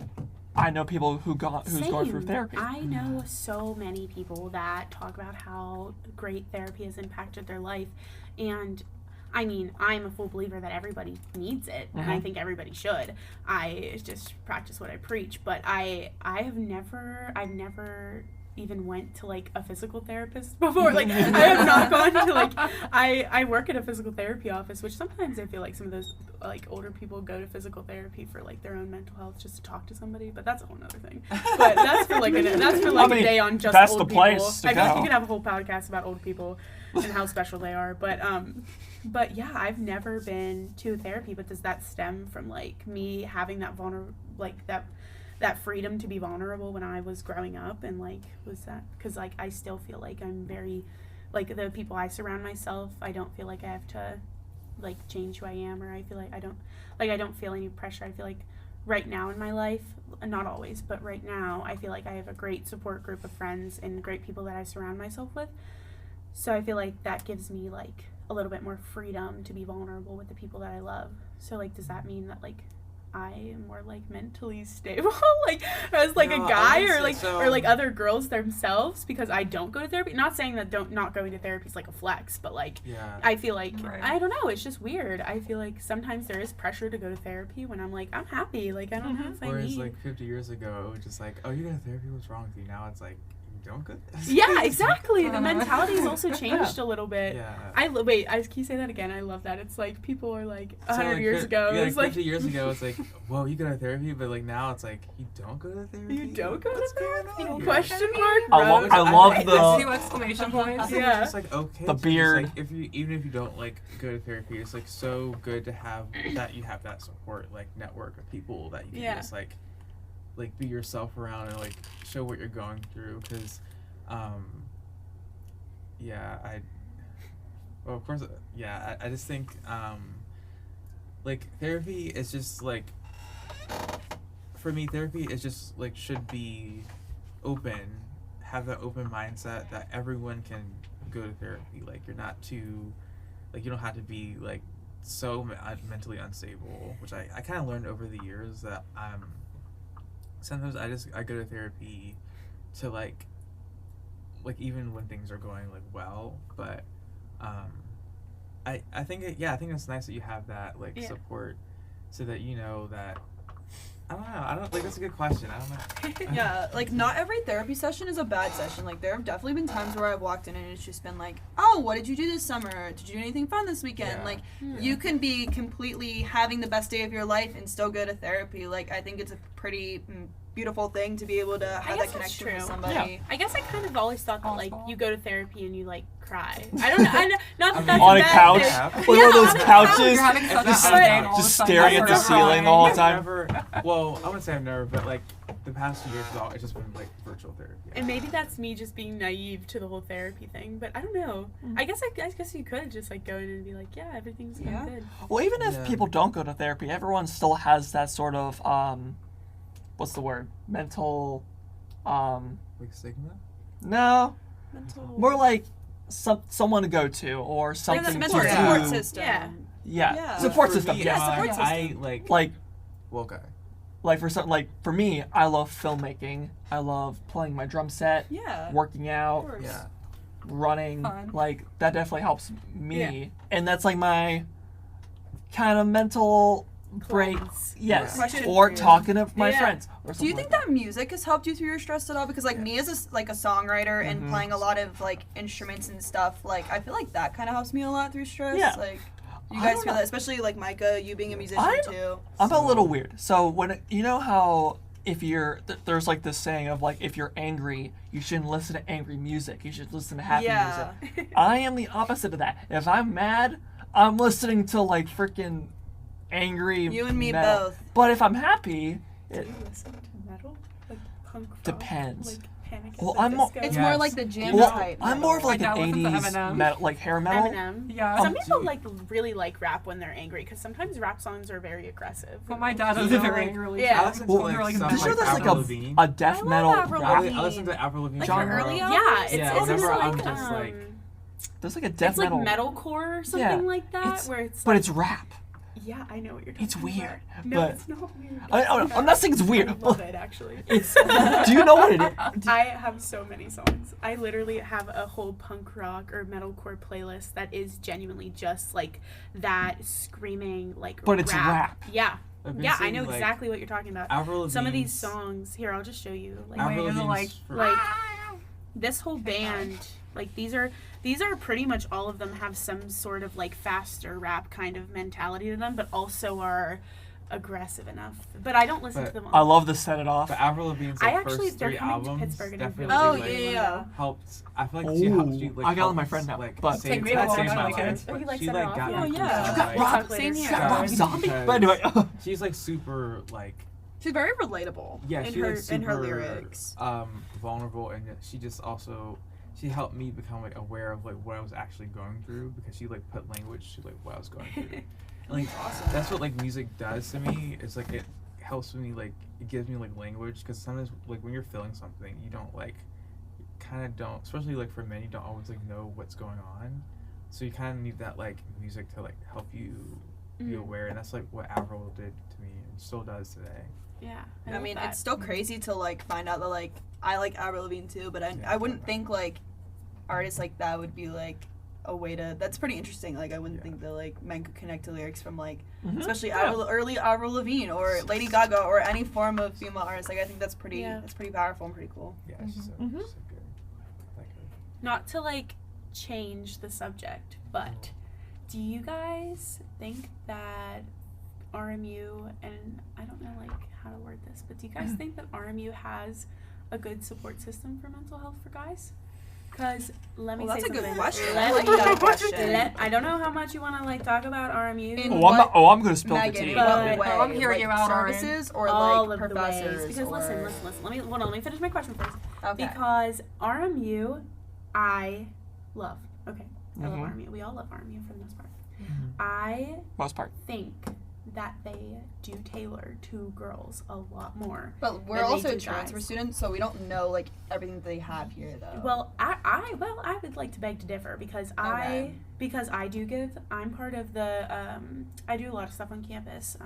I know people who's going through Same. therapy. I know so many people that talk about how great therapy has impacted their life, and I mean, I'm a full believer that everybody needs it, and I think everybody should. I just practice what I preach, but I've never even went to like a physical therapist before. Like, I have not gone to like I work at a physical therapy office, which sometimes I feel like some of those like older people go to physical therapy for like their own mental health, just to talk to somebody, but that's a whole nother thing. But that's for like a day on just that's old the people. place to I feel like go. you could have a whole podcast about old people and how special they are. But yeah, I've never been to therapy. But does that stem from like me having that that freedom to be vulnerable when I was growing up? And like, was that because like I still feel like I'm very like the people I surround myself, I don't feel like I have to like change who I am, or I feel like I don't feel any pressure. I feel like right now in my life, not always, but right now I feel like I have a great support group of friends and great people that I surround myself with. So I feel like that gives me like a little bit more freedom to be vulnerable with the people that I love. So like, does that mean that like I am more like mentally stable, like as like No, a guy, I or wouldn't like say so. or like other girls themselves, because I don't go to therapy? Not saying that not going to therapy is like a flex, but like Yeah. I feel like Right. I don't know. It's just weird. I feel like sometimes there is pressure to go to therapy when I'm like, I'm happy. Like I don't know if I Whereas need. like 50 years ago, it was just like, oh, you go to therapy, what's wrong with you? Now it's like, you don't go. Yeah, exactly. The Uh-huh. mentality has also changed a little bit. Yeah. Can you say that again? I love that. It's like people are like 100 like, years ago. Yeah, It's like like 50 years ago, it's like, well, you go to therapy, but like now it's like, you don't go to therapy. You don't go to What's going therapy? on here? Question mark. I bro. love the- Two exclamation I points. think Yeah. it's just like okay. The to just, beard. like, even if you don't like go to therapy, it's like so good to have that you have that support like network of people that you can Yeah. just like be yourself around and like show what you're going through. Because, of course, I just think like therapy is just like, for me, therapy is just like should be open, have that open mindset that everyone can go to therapy. Like you're not too, like you don't have to be like so mentally unstable, which I kind of learned over the years that sometimes I go to therapy to like even when things are going like well, but I think it's nice that you have that like support, so that you know that I don't like that's a good question. I don't know. Yeah, like not every therapy session is a bad session. Like there have definitely been times where I've walked in and it's just been like, oh, what did you do this summer? Did you do anything fun this weekend? Yeah. Like you can be completely having the best day of your life and still go to therapy. Like I think it's a pretty beautiful thing to be able to have guess that that's connection with true. somebody. I guess I kind of always thought that like Awesome. you go to therapy and you like cry. I don't know. Not that that's On a bad couch, thing. one of those on a couches, You're having such a Just bad day and all of a just sudden staring you at the start ceiling the crying. whole I've time. never, well, I wouldn't say I've never, but like the past 2 years, it's just been like virtual therapy. And maybe that's me just being naive to the whole therapy thing, but I don't know. I guess you could just like go in and be like, yeah, everything's going good. Well, even if Yeah. people don't go to therapy, everyone still has that sort of what's the word? Mental Like stigma? no, Mental. more like someone to go to or Like something this to mental do. support system. Yeah. Yeah, Yeah. support For system. me, Yes. support system. I like, Like well, okay. for me, I love filmmaking. I love playing my drum set, Yeah. working Of out, course. Yeah. running. Fun. Like that definitely helps me, Yeah. and that's like my kind of mental break. Cleanse. Yes, Question or for you. talking to my Yeah. friends. Or Do you something think like that music has helped you through your stress at all? Because like me as a songwriter and Mhm. playing a lot of like instruments and stuff, like I feel like that kind of helps me a lot through stress. Yeah. Like you I guys don't feel know. that, especially like Micah, you being a musician I- too. I'm a So- little weird. So you know how if you're there's like this saying of like if you're angry, you shouldn't listen to angry music. You should listen to happy Yeah. music. I am the opposite of that. If I'm mad, I'm listening to like freaking angry. You and me metal. both. But if I'm happy, Do it, you listen to metal? Like punk rock? Depends. Like Panic at Well, the I'm more- Disco? It's Yes. more like the jam well, type. I'm more of like My an dad listens to 80s Eminem. metal, like hair metal. Eminem. Yeah. Some people dude. like really like rap when they're angry because sometimes rap songs are very aggressive. But my dad is Yeah. very angrily. Yeah. I listen to Well, like like, some Did you know like there's like Avril Lavigne. a death I love metal Avril rap? Lavigne. I listen to Avril Lavigne Like genre. her early Yeah, albums? it's Yeah, isn't it whenever I'm like just, like- There's like a death it's like metal, metalcore or something Yeah. like that, It's- where it's but like, it's rap. yeah, I know what you're talking It's about. weird, No, but- it's not weird. I'm not saying it's weird. I love it actually. It's. Do you know what it is? I have so many songs. I literally have a whole punk rock or metalcore playlist that is genuinely just like that screaming like But it's rap. Yeah. I've been Yeah, I seeing, know like, exactly what you're talking about. Avril Lavigne's, Some of these songs, here, I'll just show you. Like, Wait, Avril is it Lavigne's like- for- like this whole band, like these are pretty much all of them have some sort of like faster rap kind of mentality to them, but also are aggressive enough. But I don't listen But to them all. I love to set it off. But Avril Lavigne's I like, actually, first they're 3 coming to albums Pittsburgh and I really, definitely Oh, really like, wanna yeah. go. helped. I feel like she helped. She, like, I got my helped, friend now, like, but- save, Take me like, along, saved I my like it. life. Oh, he But likes she that like off. got Oh, me yeah. through, You got like, Rob, Same you here. got Rob Because- Zombie. because- But anyway, She's like super like She's very relatable. yeah. in She's her like super in her lyrics. vulnerable, and yet she just also she helped me become like aware of like what I was actually going through because she like put language to like what I was going through. And, like that's what like music does to me. It's like it helps me like it gives me like language because sometimes like when you're feeling something you don't like kind of don't, especially like for men, you don't always like know what's going on, so you kind of need that like music to like help you be aware, and that's like what Avril did to me and still does today. Yeah. I love mean, that. it's still crazy to like find out that like I like Avril Lavigne too, but I wouldn't think like artists like that would be like a way to. That's pretty interesting. Like I wouldn't think that like men could connect to lyrics from like especially early Avril Lavigne or Lady Gaga or any form of female artist. Like I think that's pretty powerful and pretty cool. Yeah, she's so good. I like her. Not to like change the subject, but do you guys think that RMU, and I don't know like how to word this, but do you guys think that RMU has a good support system for mental health for guys? Because let me Well, say that's a good something. question. Let I like me- that question. I don't know how much you want to like talk about RMU. In I'm gonna spill the Megan, tea. in But- what way? I'm hearing like you out, Oren. services or all like of the professors? ways. Because or... listen. Let me finish my question first. Okay. Because RMU, I love. Okay, I love Mhm. RMU. We all love RMU for the most part. I Most part. think that they do tailor to girls a lot more. But we're than they also do transfer guys. students, so we don't know like everything that they have here though. Well, I would like to beg to differ because Okay. I'm part of the I do a lot of stuff on campus,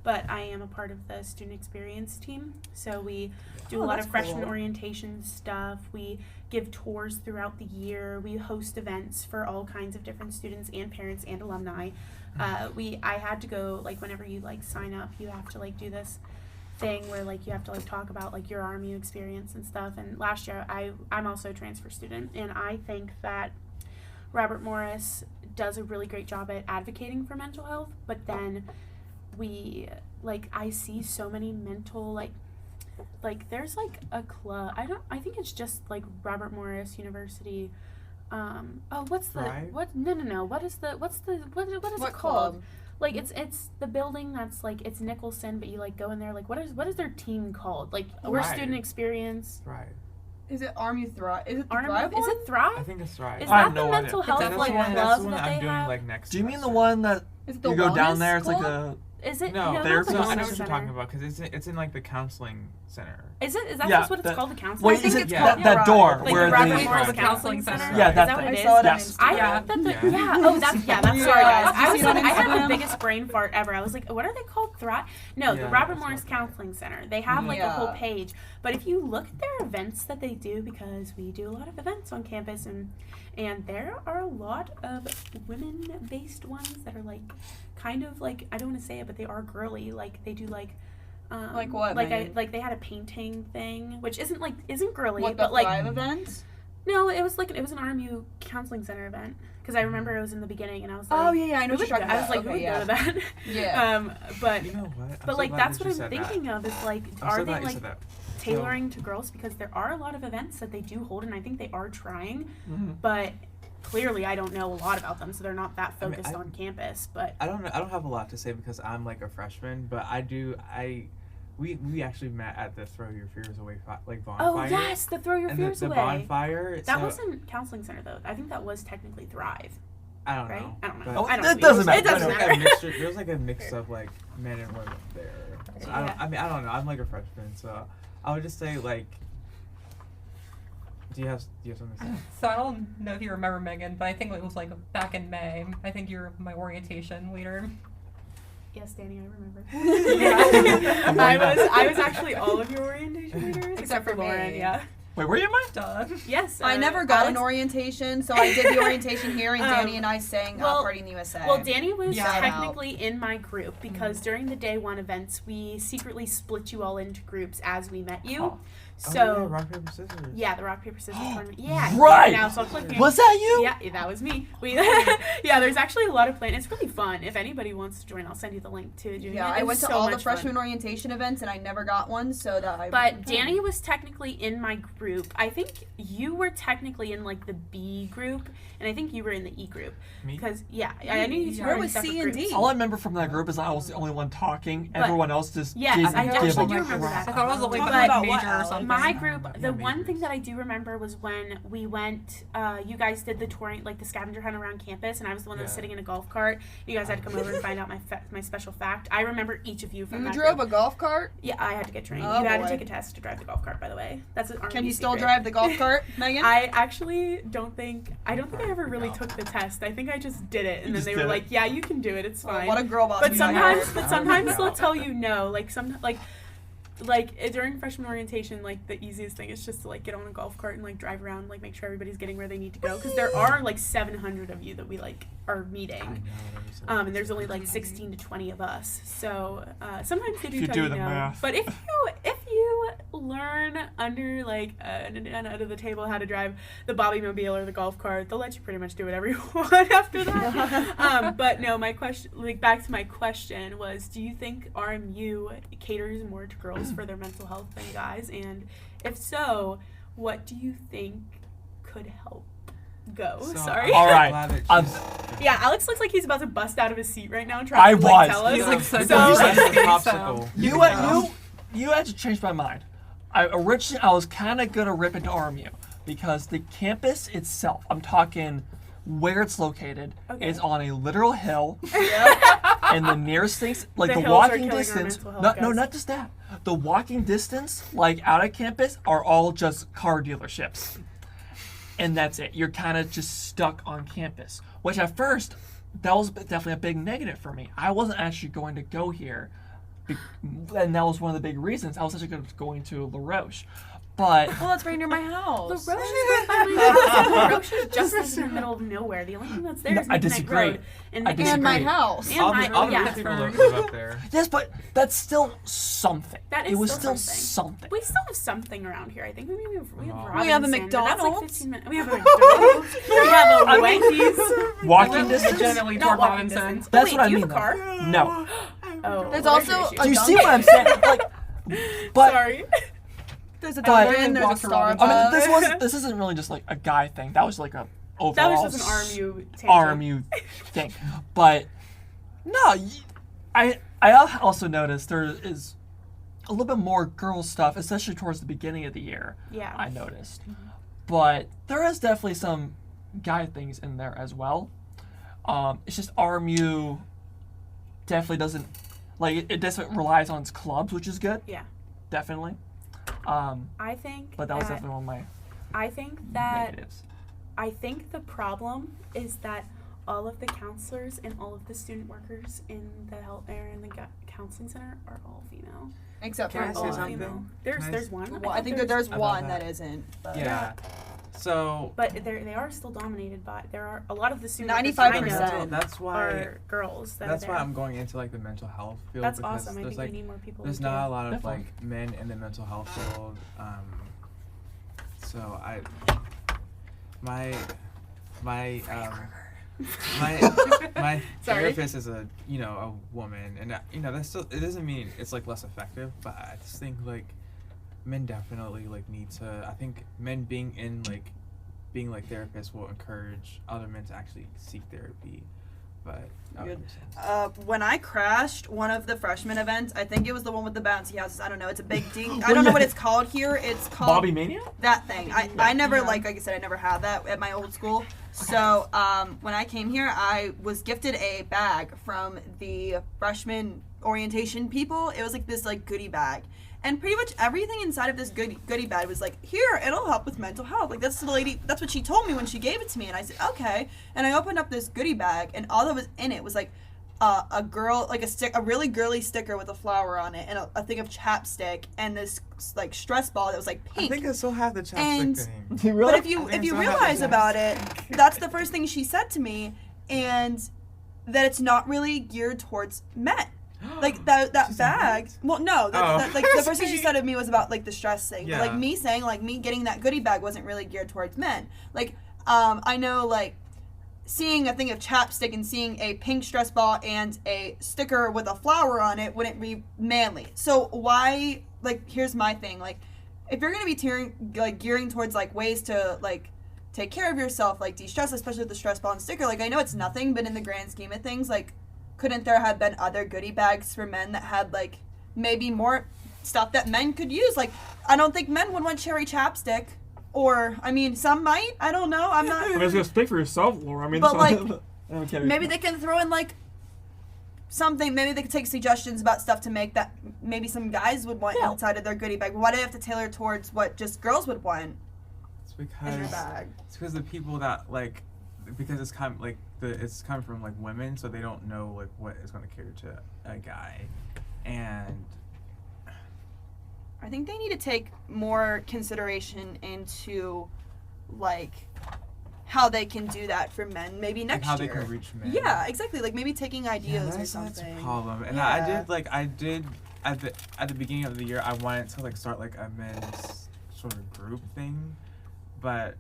but I am a part of the student experience team. So we do a lot of that's freshman cool. orientation stuff. We give tours throughout the year. We host events for all kinds of different students and parents and alumni. I had to go, like, whenever you like sign up, you have to like do this thing where like you have to like talk about like your RMU experience and stuff. And last year I'm also a transfer student, and I think that Robert Morris does a really great job at advocating for mental health, but then I see so many mental like there's like a club. I think it's just like Robert Morris University. What's the Right? what? No. What is it What called? club? Like it's the building that's like it's Nicholson, but you like go in there. Like what is their team called? Like we're Right. student experience. Right. Is it Army Thrive? Is it the Army, Thrive is one? it Thrive? I think it's right. Is I that have the no mental idea. health that's like the one. That's club the one that I'm they doing have? like next. Do you mean the semester. one that Is it the you go down wellness there? It's like club? a. Is it? No, not there's the no, I no know wellness what you're center. talking about because it's in like the counseling center. Is that Yeah, just what it's that- called? The counseling. Wait, think is it it's Yeah. that, that door Like where the Robert the Morris Right. Counseling Center? Yeah, Is that that what thing. it I is? saw it on Yes. I Instagram. thought that Yeah. that's Yeah, sorry guys. I you was see it like, on I had Instagram? the biggest brain fart ever. I was like, what are they called? No, the Yeah, Robert that's Morris not Counseling Center. They have like a whole Yeah. page. But if you look at their events that they do, because we do a lot of events on campus, and there are a lot of women-based ones that are like kind of like, I don't want to say it, but they are girly. Like they do like. Like what, Like Megan? they had a painting thing, which isn't girly, What, the but like Thrive event? no, it was an RMU counseling center event because I remember it was in the beginning and I was like, Oh, yeah, I know who what you're would talking go- I was about. like, who Okay, would go to that? Yeah. But You know what? I'm but so like glad that's that what you I'm said that. thinking of is like, I'm are so they glad you like said that. tailoring to girls because there are a lot of events that they do hold and I think they are trying, Mhm. but clearly I don't know a lot about them, so they're not that I mean, focused on campus. But I don't have a lot to say because I'm like a freshman, but we actually met at the Throw Your Fears Away bonfire. oh yes, the throw your and fears the away. bonfire. That so, wasn't counseling center though. I think that was technically Thrive, I don't right? know. I don't know. but- Oh, I don't it know. doesn't matter. It doesn't There's matter. like a mixture. There's like a mix of like men and women there. So Yeah. I don't know. I'm like a freshman, so I would just say like. Do you have something to say? So I don't know if you remember Megan, but I think it was like back in May. I think you were my orientation leader. Yes, Danny, I remember. Yeah. I was actually all of your orientation leaders except for for me. Lauren. Yeah. Wait, were you mine? Duh. Yes. I never got Alex- an orientation, so I did the orientation here, and Danny and I sang well- Party in the USA. Well, Danny was Shout technically in my group because during the day one events we secretly split you all into groups as we met you. Oh. Oh, So yeah, rock paper scissors. yeah, the rock paper scissors tournament. Yeah. Right. Now so click me. Was that you? Yeah, that was me. We yeah, there's actually a lot of plan. It's really fun. If anybody wants to join, I'll send you the link to doing yeah, it. I went It's to so all the much fun. freshman orientation events, and I never got one, so that I. But Danny was technically in my group. I think you were technically in like the B group, and I think you were in the E group. Me? Because yeah, I knew you two Yeah. were Where in was separate C and groups. D? All I remember from that group is I was the only one talking. But- Everyone else just Yes, didn't I give actually a do remember crap. that. I thought it was like But- a About major what, or Alex? something. My group, Yeah, the one majors. thing that I do remember was when we went, you guys did the touring, like the scavenger hunt around campus, and I was the one that was Yeah. sitting in a golf cart. You guys had to come over and find out my special fact. I remember each of you from You that drove group. a golf cart? Yeah, I had to get trained. Oh, you had boy. to take a test to drive the golf cart, by the way. That's an Can Army you still secret. drive the golf cart, Megan? I actually don't think I ever really took the test. I think I just did it, and then just they did were it. like, "Yeah, you can do it. It's Oh, fine." what a girl boss. but we got sometimes, here. but sometimes No. they'll tell you no. Like during freshman orientation, like the easiest thing is just to like get on a golf cart and like drive around, like make sure everybody's getting where they need to go, because there are like 700 of you that we like are meeting. I know, that was so And there's only like 16 to 20 of us, so sometimes they do You tell do you the no. math. But if you learn under like under the table how to drive the Bobby Mobile or the golf cart, they'll let you pretty much do whatever you want after that. But no, my question, like back to my question was, do you think RMU caters more to girls for their mental health than guys? And if so, what do you think could help? Go. So, Sorry. All right. glad that I'm- she's- Yeah, Alex looks like he's about to bust out of his seat right now and try I to like, was. tell us. He's like so So- He's like the confused. popsicle. You had to change my mind. I was kind of gonna rip into RMU because the campus itself, I'm talking where it's located, Okay. is on a literal hill, and the nearest things, like The the, hills are walking killing our distance. mental health, No, guys. not just that. The walking distance, like out of campus, are all just car dealerships, and that's it. You're kind of just stuck on campus, which at first that was definitely a big negative for me. I wasn't actually going to go here. And that was one of the big reasons. I was actually going to La Roche. But Well, that's right near my house. The Roche is right by my house. The Roche is just like in the middle of nowhere. The only thing that's there No, is I Midnight disagree. Road. And I Midnight- And my disagree. house. And All my- the, all the yeah. rich people live up there. yes, but that's still something. That is it was still still something. something. We still have something around here. I think we have We have a Robinson, but that's like McDonald's. 15 minutes. We have a McDonald's. We have a Wendy's. Walking distance. Legitimately Not toward walking Robinson. distance. That's Wait, what I do you mean. have a car? though. No. Oh, There's well, also your a issue. Do you see Dunkin'. what I'm saying? Like, But Sorry. There's a But- dolphin, there's a Walked around. Starbucks. this isn't really just like a guy thing. That was like a That overall was just an RMU tangent. RMU thing. But no, I also noticed there is a little bit more girl stuff, especially towards the beginning of the year. Yeah. I noticed, but there is definitely some guy things in there as well. It's just RMU definitely doesn't it doesn't relies on its clubs, which is good. Yeah. Definitely. I think But that was definitely one of my I think that negatives. I think the problem is that all of the counselors and all of the student workers in the health area in the counseling center are all female. Except Can I They're say all something? female. Can I There's one. Well, I think that there's About one that. that isn't. But Yeah. So But they are still dominated by. There are a lot of the student 95%. that's why are girls. That that's are why there. I'm going into like the mental health field. That's because awesome. I there's think like we need more people. there's like not a you. lot of Definitely. like men in the mental health field. So my my my Sorry. therapist is a woman, and that's still, it doesn't mean it's like less effective, but I just think like men definitely like need to. I think men being therapists will encourage other men to actually seek therapy. But that would Good. make sense. When I crashed one of the freshman events, I think it was the one with the bouncy houses. I don't know. It's a big ding. I Well, don't know yeah. what it's called here. It's called Bobby Mania? that thing. I never Yeah. like I said, I never had that at my old school. So when I came here, I was gifted a bag from the freshman orientation people. It was like this like goodie bag. And pretty much everything inside of this goodie bag was like, here, it'll help with mental health. Like, that's what she told me when she gave it to me. And I said, okay. And I opened up this goodie bag, and all that was in it was like a girl, like a really girly sticker with a flower on it, and a thing of chapstick, and this like stress ball that was like I pink. think I still have the chapstick And- thing. Really? But if you I still have realize the about it, that's the first thing she said to me, and that it's not really geared towards men. Like that She said bag. what? Well, no. Oh. Like the first thing she said to me was about like the stress thing. Yeah. But, like me saying like me getting that goodie bag wasn't really geared towards men. Like I know like seeing a thing of chapstick and seeing a pink stress ball and a sticker with a flower on it wouldn't be manly. So why, like, here's my thing, like if you're gonna be gearing towards like ways to like take care of yourself, like de-stress, especially with the stress ball and sticker, like I know it's nothing, but in the grand scheme of things, like couldn't there have been other goodie bags for men that had like maybe more stuff that men could use? Like I don't think men would want cherry chapstick. Or, I mean, some might. I don't know. I'm not. I mean, it's gonna speak for yourself, Laura. I mean, But, so- like, I'm kidding. Maybe they can throw in like something. Maybe they could take suggestions about stuff to make that maybe some guys would want Yeah. inside of their goodie bag. Why do they have to tailor towards what just girls would want It's in their because bag? it's because the people that like, because it's kind of like it's coming from like women, so they don't know like what is going to cater to a guy, and I think they need to take more consideration into like how they can do that for men. Maybe like next how year. they can reach men. Yeah, exactly. Like maybe taking ideas or that's something. a problem. And Yeah. I did at the beginning of the year, I wanted to like start like a men's sort of group thing, but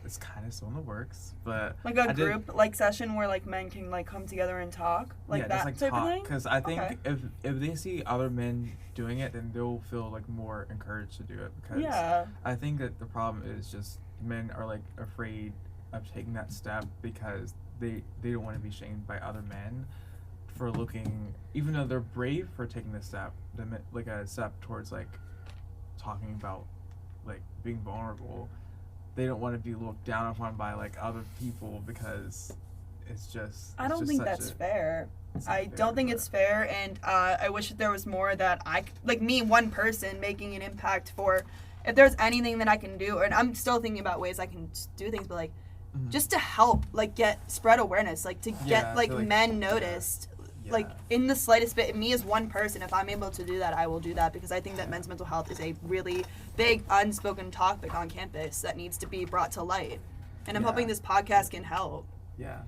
it's kind of still in the works. But Like a I did- group like session where like men can like come together and talk, like yeah, that just like type talk. of thing. Because I think Okay. if they see other men doing it, then they'll feel like more encouraged to do it. Because Yeah. I think that the problem is just men are like afraid of taking that step because they don't want to be shamed by other men for looking, even though they're brave for taking the step, like a step towards like talking about like being vulnerable. They don't want to be looked down upon by like other people because it's just. I it's don't just think such that's a- fair. it's not I fair, don't think but- it's fair, and I wish that there was more that like me, one person, making an impact for. If there's anything that I can do, and I'm still thinking about ways I can do things, but like Mhm. just to help, like spread awareness, like to Yeah, get like to, like, men yeah. noticed. Yeah. Like in the slightest bit, me as one person, if I'm able to do that, I will do that because I think that men's mental health is a really big unspoken topic on campus that needs to be brought to light. And I'm Yeah. hoping this podcast can help. Yeah.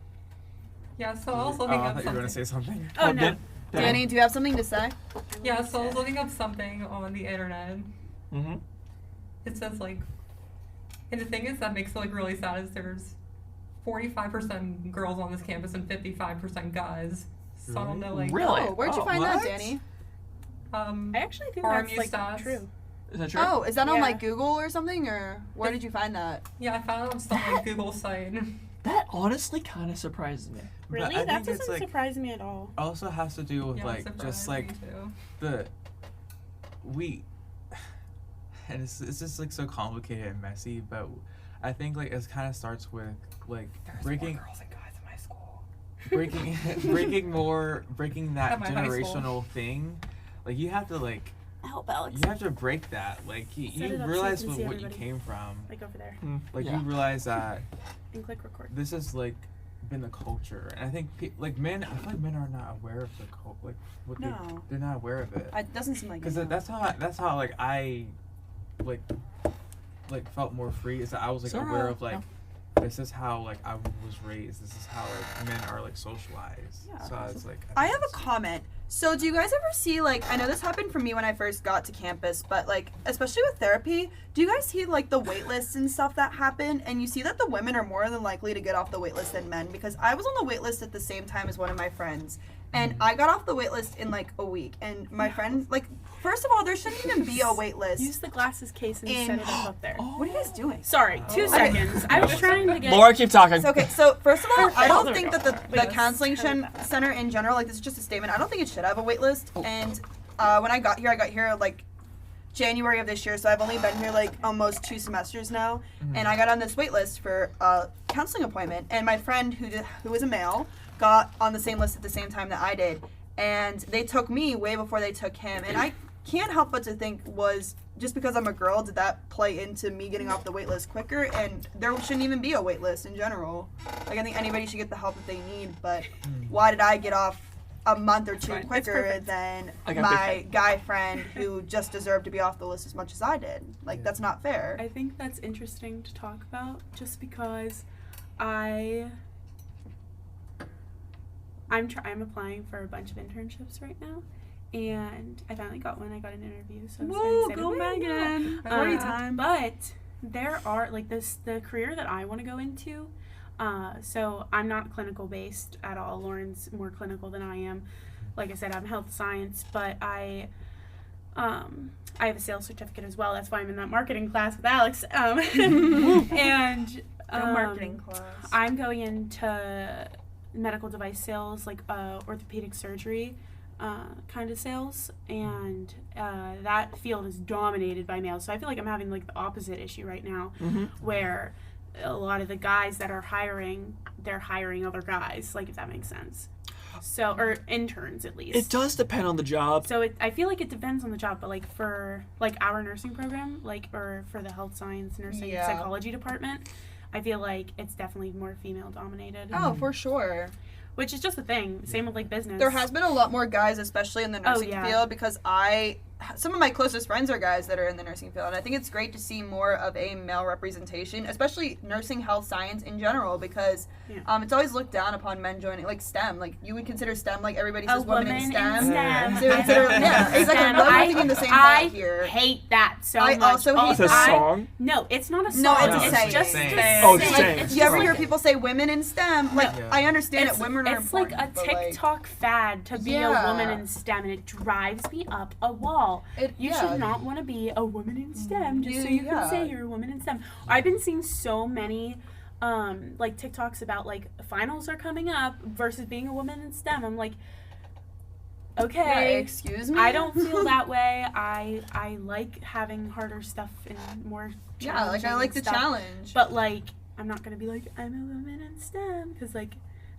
Yeah, so I was Oh, looking I up thought you were gonna something. say something. Oh, no. Danny, do you have something to say? Yeah, so I was looking up something on the internet. Mm-hmm. It says like, and the thing is that makes it like really sad is there's 45% girls on this campus and 55% guys. So I don't know like. Really? Oh, where'd you Oh, find that, what? Danny? I actually think RMU that's like stats. true. Is that true? Oh, is that on Yeah. like Google or something, or where did you find that? Yeah, I found it on some like Google site. That honestly kind of surprises me. Really? I That think it's, doesn't like, surprise me at all. Also has to do with Yeah, like just like too. the we and it's just like so complicated and messy, but I think like it kind of starts with like breaking girls and guys in my school. breaking that At my high school. generational thing. Like you have to like Help, Alex. you have to break that. Like Set you it up so realize you can what see you everybody. came from. Like over there. Like Yeah. you realize that And click record. this is like been the culture, and I think like men. I feel like men are not aware of the like what No. they're not aware of it. It doesn't seem like Because it. that's how like I like felt more free, is that I was like So, aware of like this is how like I was raised, this is how like men are like socialized. Yeah. So it's like I have a comment. So do you guys ever see, like, I know this happened for me when I first got to campus, but like especially with therapy, do you guys see like the wait lists and stuff that happen, and you see that the women are more than likely to get off the wait list than men? Because I was on the wait list at the same time as one of my friends, and I got off the wait list in like a week, and my friend, like, first of all, there shouldn't even be a wait list. Use the glasses case and In- set it up there. What are you guys doing? Sorry, 2 seconds. I was trying to get. Laura, keep talking. So, okay, so first of all, I don't There we think go. that the Wait, let's counseling turn it back. center in general, like, this is just a statement. I don't think it should have a wait list. And when I got here like January of this year, so I've only been here like almost 2 semesters now. And I got on this wait list for a counseling appointment. And my friend, who was a male, got on the same list at the same time that I did. And they took me way before they took him. And I can't help but to think, was just because I'm a girl, did that play into me getting off the wait list quicker? And there shouldn't even be a wait list in general. Like, I think anybody should get the help that they need, but why did I get off a month or 2 fine. It's quicker perfect. than I got my big guy friend who just deserved to be off the list as much as I did? Like, Yeah. that's not fair. I think that's interesting to talk about, just because I'm applying for a bunch of internships right now, and I finally got one. I got an interview, so I was very Woo, excited. go Woo! Megan! Party time. But there are like the career that I want to go into. So I'm not clinical based at all. Lauren's more clinical than I am. Like I said, I'm health science, but I have a sales certificate as well. That's why I'm in that marketing class with Alex. And marketing class. I'm going into medical device sales, like orthopedic surgery kind of sales, and that field is dominated by males. So I feel like I'm having like the opposite issue right now, where a lot of the guys that are hiring, they're hiring other guys, like, if that makes sense. So, or interns at least. It does depend on the job. So I feel like it depends on the job, but like for like our nursing program, like, or for the health science nursing Yeah. psychology department, I feel like it's definitely more female dominated. Oh, for sure. Which is just a thing. Same with like business. There has been a lot more guys, especially in the nursing yeah. field, because some of my closest friends are guys that are in the nursing field, and I think it's great to see more of a male representation, especially nursing, health science in general, because it's always looked down upon men joining, like STEM. Like, you would consider STEM, like, everybody says women in STEM. STEM. So you consider, yeah, exactly. STEM. We're thinking the same I thought here. hate that so I much. also hate It's a that. song. No, it's not a song. No, it's a it's saying. just Saying. a Oh, it's saying. saying. It's You ever just hear like- people say women in STEM? Like, Yeah. I understand It's, that women are it's like important, a but, like, TikTok fad to be a Yeah. woman in STEM, and it drives me up a wall. You should not want to be a woman in STEM just so you Yeah. can say you're a woman in STEM. I've been seeing so many like TikToks about like finals are coming up versus being a woman in STEM. I'm like, Yeah, okay, excuse me? I don't feel that way. I like having harder stuff and more Yeah, like, I like the stuff. challenge. But like, I'm not gonna be like, I'm a woman in STEM, because like,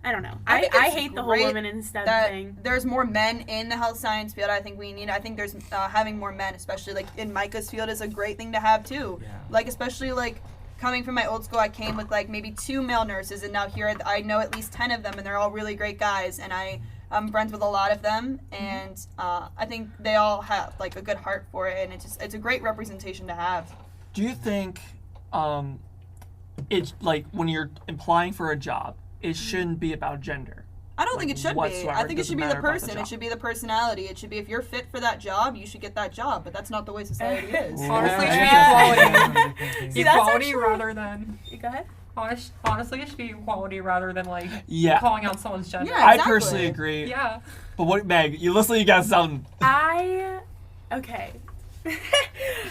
I don't know. I I think it's hate the whole great woman in STEM that thing. there's more men in the health science field. I think there's having more men, especially like in Micah's field, is a great thing to have too. Yeah. Like, especially like coming from my old school, I came with like maybe 2 male nurses, and now here I know at least 10 of them, and they're all really great guys, and I'm friends with a lot of them, and I think they all have like a good heart for it, and it's a great representation to have. Do you think it's like when you're applying for a job, it shouldn't be about gender? I don't Like, think it should be. whatsoever. I think it Doesn't should be the matter about the person. It job. should be the personality. It should be, if you're fit for that job, you should get that job. But that's not the way society is. Honestly, Yeah. equality. See, that's Equality actually- rather than. Go ahead. Honestly, it should be equality rather than like Yeah. calling out someone's gender. Yeah. I Exactly. personally agree. Yeah. But what, Meg? You listen. You got something. Okay.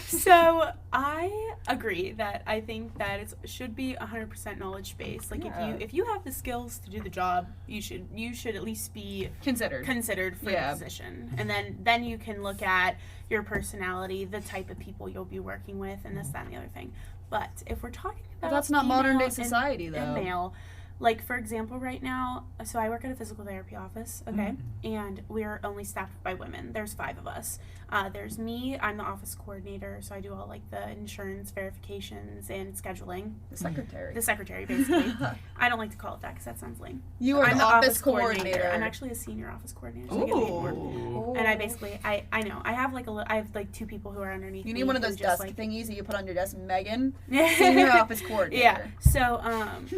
So I agree that I think that it should be 100% knowledge based. Like Yeah. if you have the skills to do the job, you should at least be Considered. considered for Yeah. the position. And then you can look at your personality, the type of people you'll be working with, and this, that, and the other thing. But if we're talking about But that's not modern day female society, and though. male, like for example, right now, so I work at a physical therapy office, okay, and we're only staffed by women. There's 5 of us. There's me. I'm the office coordinator, so I do all like the insurance verifications and scheduling. The secretary. The secretary, basically. I don't like to call it that because that sounds lame. You are I'm the office coordinator. I'm actually a senior office coordinator, so I get paid more. Ooh. And I basically, I know, I have like 2 people who are underneath You me need one of who those just, desk thingies that you put on your desk. Megan, senior office coordinator. Yeah. So,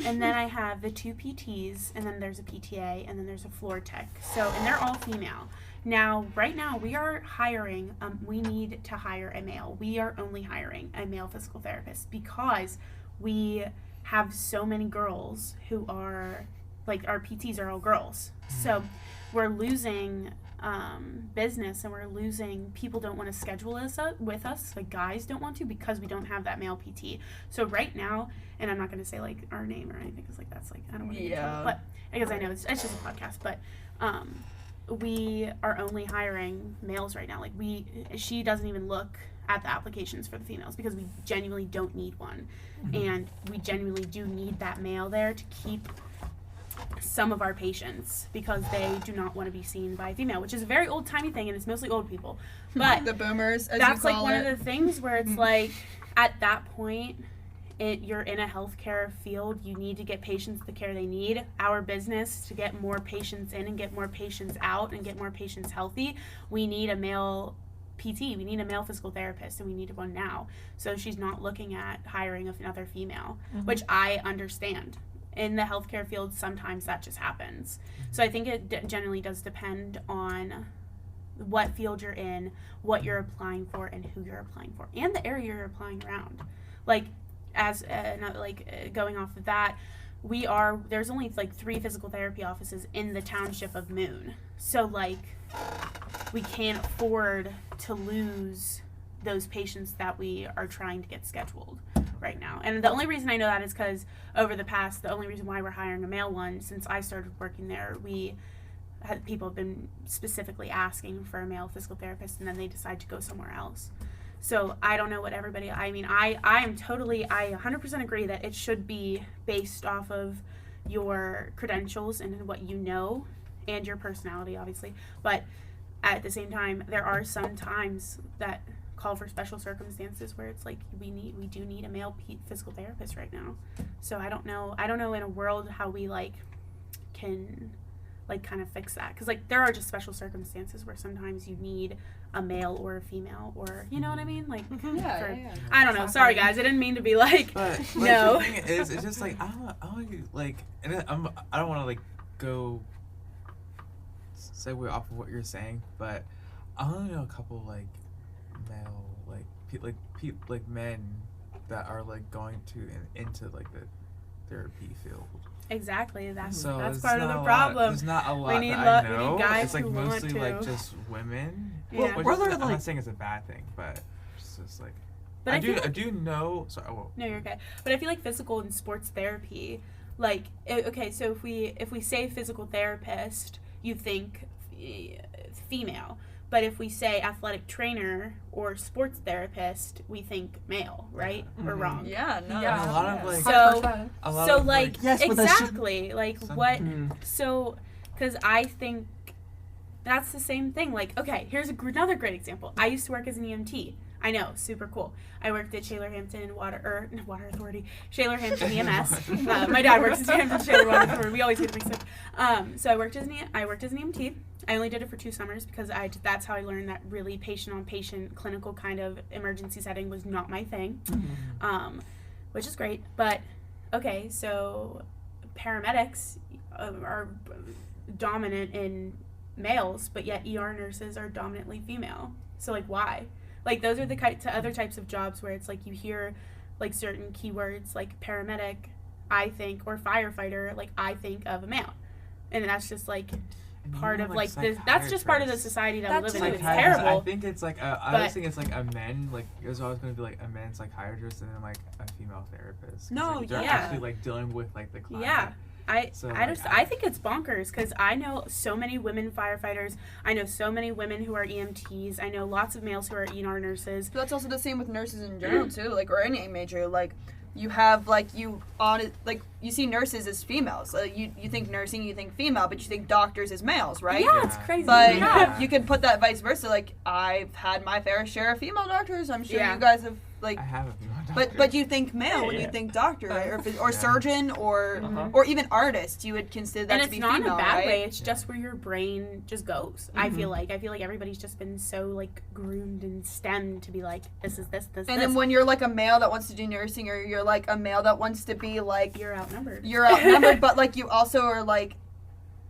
and then I have the 2 PTs, and then there's a PTA, and then there's a floor tech. So, and they're all female. Now, right now, we are hiring, we need to hire a male. We are only hiring a male physical therapist because we have so many girls who are, like, our PTs are all girls. So, we're losing business, and we're losing, people don't want to schedule us with us, like guys don't want to, because we don't have that male PT. So right now, and I'm not going to say like our name or anything, because like that's like, I don't want to get in trouble, but because I know it's just a podcast, but we are only hiring males right now. Like she doesn't even look at the applications for the females because we genuinely don't need one. And we genuinely do need that male there to keep some of our patients, because they do not want to be seen by a female, which is a very old-timey thing, and it's mostly old people. But The boomers, as that's you like call one it. of the things where it's like, at that point, you're in a healthcare field, you need to get patients the care they need. Our business, to get more patients in and get more patients out and get more patients healthy, we need a male PT, we need a male physical therapist, and we need one now. So she's not looking at hiring another female, which I understand. In the healthcare field, sometimes that just happens. So I think it generally does depend on what field you're in, what you're applying for, and who you're applying for, and the area you're applying around. Like, going off of that, there's only like 3 physical therapy offices in the township of Moon. So like, we can't afford to lose those patients that we are trying to get scheduled right now. And the only reason I know that is because the only reason why we're hiring a male one, since I started working there, people have been specifically asking for a male physical therapist, and then they decide to go somewhere else. So I don't know what everybody, I mean, I 100% agree that it should be based off of your credentials and what you know, and your personality, obviously. But at the same time, there are some times that call for special circumstances where it's like we do need a male physical therapist right now. So I don't know in a world how we can kind of fix that, because like there are just special circumstances where sometimes you need a male or a female, or you know what I mean, like Yeah. I don't know, sorry guys, I didn't mean to be like But no. the thing is, it's just like I don't like, and I don't want to like go segue off of what you're saying, but I only know a couple like male like men that are like going into like the therapy field. Exactly, that's So part it's of not the a lot- problem. There's not a lot need that I we need know. guys It's like who want mostly to. like just women. Yeah. Which Were is, there, I'm like- not saying it's a bad thing, but it's just like But I feel like- do know. Sorry, well, No, you're okay. But I feel like physical and sports therapy, like, okay, so if we say physical therapist, you think female. But if we say athletic trainer or sports therapist, we think male, right? Or wrong? Yeah, no. Yeah. And a lot of like So- 100%. a lot So of like, Yes, but that should- exactly, like Some- what? Mm. So, because I think that's the same thing. Like, okay, here's another great example. I used to work as an EMT. I know, super cool. I worked at Shaler-Hampton Water Authority, Shaler-Hampton EMS. My dad works at Hampton Shaler Water Authority. We always get mixed up. So I worked as an EMT. I only did it for 2 summers because that's how I learned that really patient-on-patient clinical kind of emergency setting was not my thing, which is great. But okay, so paramedics are dominant in males, but yet ER nurses are dominantly female. So like, why? Like, those are the other types of jobs where it's like you hear like certain keywords like paramedic, I think, or firefighter, like, I think of a male. And that's just, like, part of, like, this, that's just part of the society that we live in. It's terrible. I think it's, like, I always think it's, like, a men, like, there's always going to be, like, a man psychiatrist and then, like, a female therapist. No, like, they're actually, like, dealing with, like, the client. Yeah. I I think it's bonkers because I know so many women firefighters. I know so many women who are EMTs. I know lots of males who are ER nurses. But that's also the same with nurses in general too, like, or any major. Like, you have you see nurses as females. You think nursing, you think female, but you think doctors as males, right? Yeah, it's crazy. But you could put that vice versa. Like, I've had my fair share of female doctors. I'm sure you guys have. Like, I have a female doctor. But you think male when you think doctor, right? Or surgeon, or even artist. You would consider that to be female, right? And it's not in a bad way. It's just where your brain just goes. I feel like everybody's just been so, like, groomed and stemmed to be like, this is this. And then when you're, like, a male that wants to do nursing, or you're, like, a male that wants to be, like, you're outnumbered. But, like, you also are, like,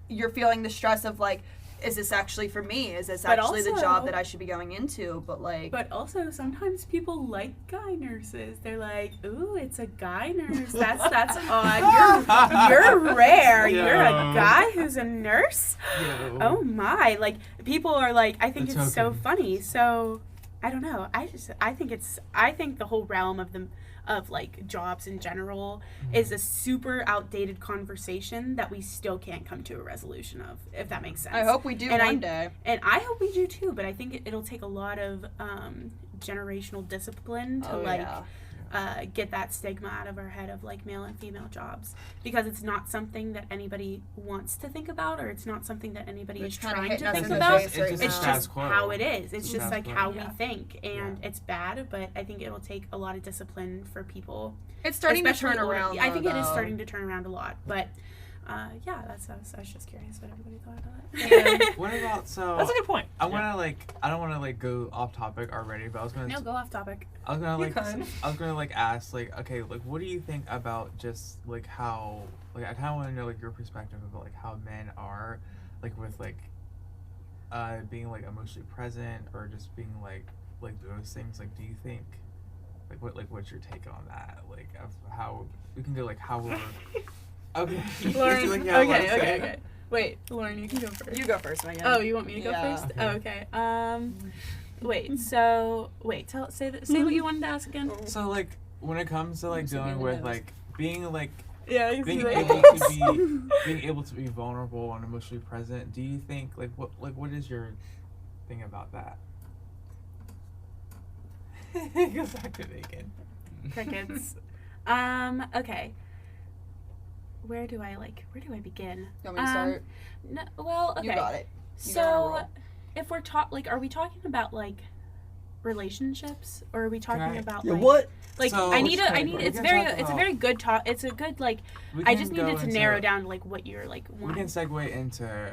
you're feeling the stress of, like, is this actually for me? Is this actually the job that I should be going into? But also sometimes people like guy nurses. They're like, ooh, it's a guy nurse. That's odd. You're rare. Yo. You're a guy who's a nurse. Yo. Oh my! Like, people are like, I think it's so funny. So I don't know. I think the whole realm of like jobs in general is a super outdated conversation that we still can't come to a resolution of, if that makes sense. I hope we do one day. And I hope we do too, but I think it'll take a lot of generational discipline to get that stigma out of our head of like male and female jobs, because it's not something that anybody wants to think about, or it's not something that anybody is trying to think about. It's just how it is. It's just like how we think, and it's bad, but I think it'll take a lot of discipline for people. It's starting to turn around. I think it is starting to turn around a lot, but I was just curious what everybody thought about it. And what about That's a good point. I don't want to go off topic already, but I was gonna. No, go off topic. I was gonna ask okay, what do you think about just like how I kind of want to know your perspective about how men are with being emotionally present, or just being like those things. Do you think what's your take on that? Of how we can go how we're. Okay. Lauren, okay. Wait, Lauren, you can go first. You go first, Megan. Oh, you want me to go first? Oh, okay. Say what you wanted to ask again. So when it comes to dealing with being being able to be vulnerable and emotionally present, do you think what is your thing about that? Goes back to Megan. Crickets. Okay. Where do I begin? You want me to start? No, well, okay. You got it. If we're are we talking about relationships, or are we talking about what? It's a very good talk. It's a good I just needed to narrow down to what you're wanting. We can segue into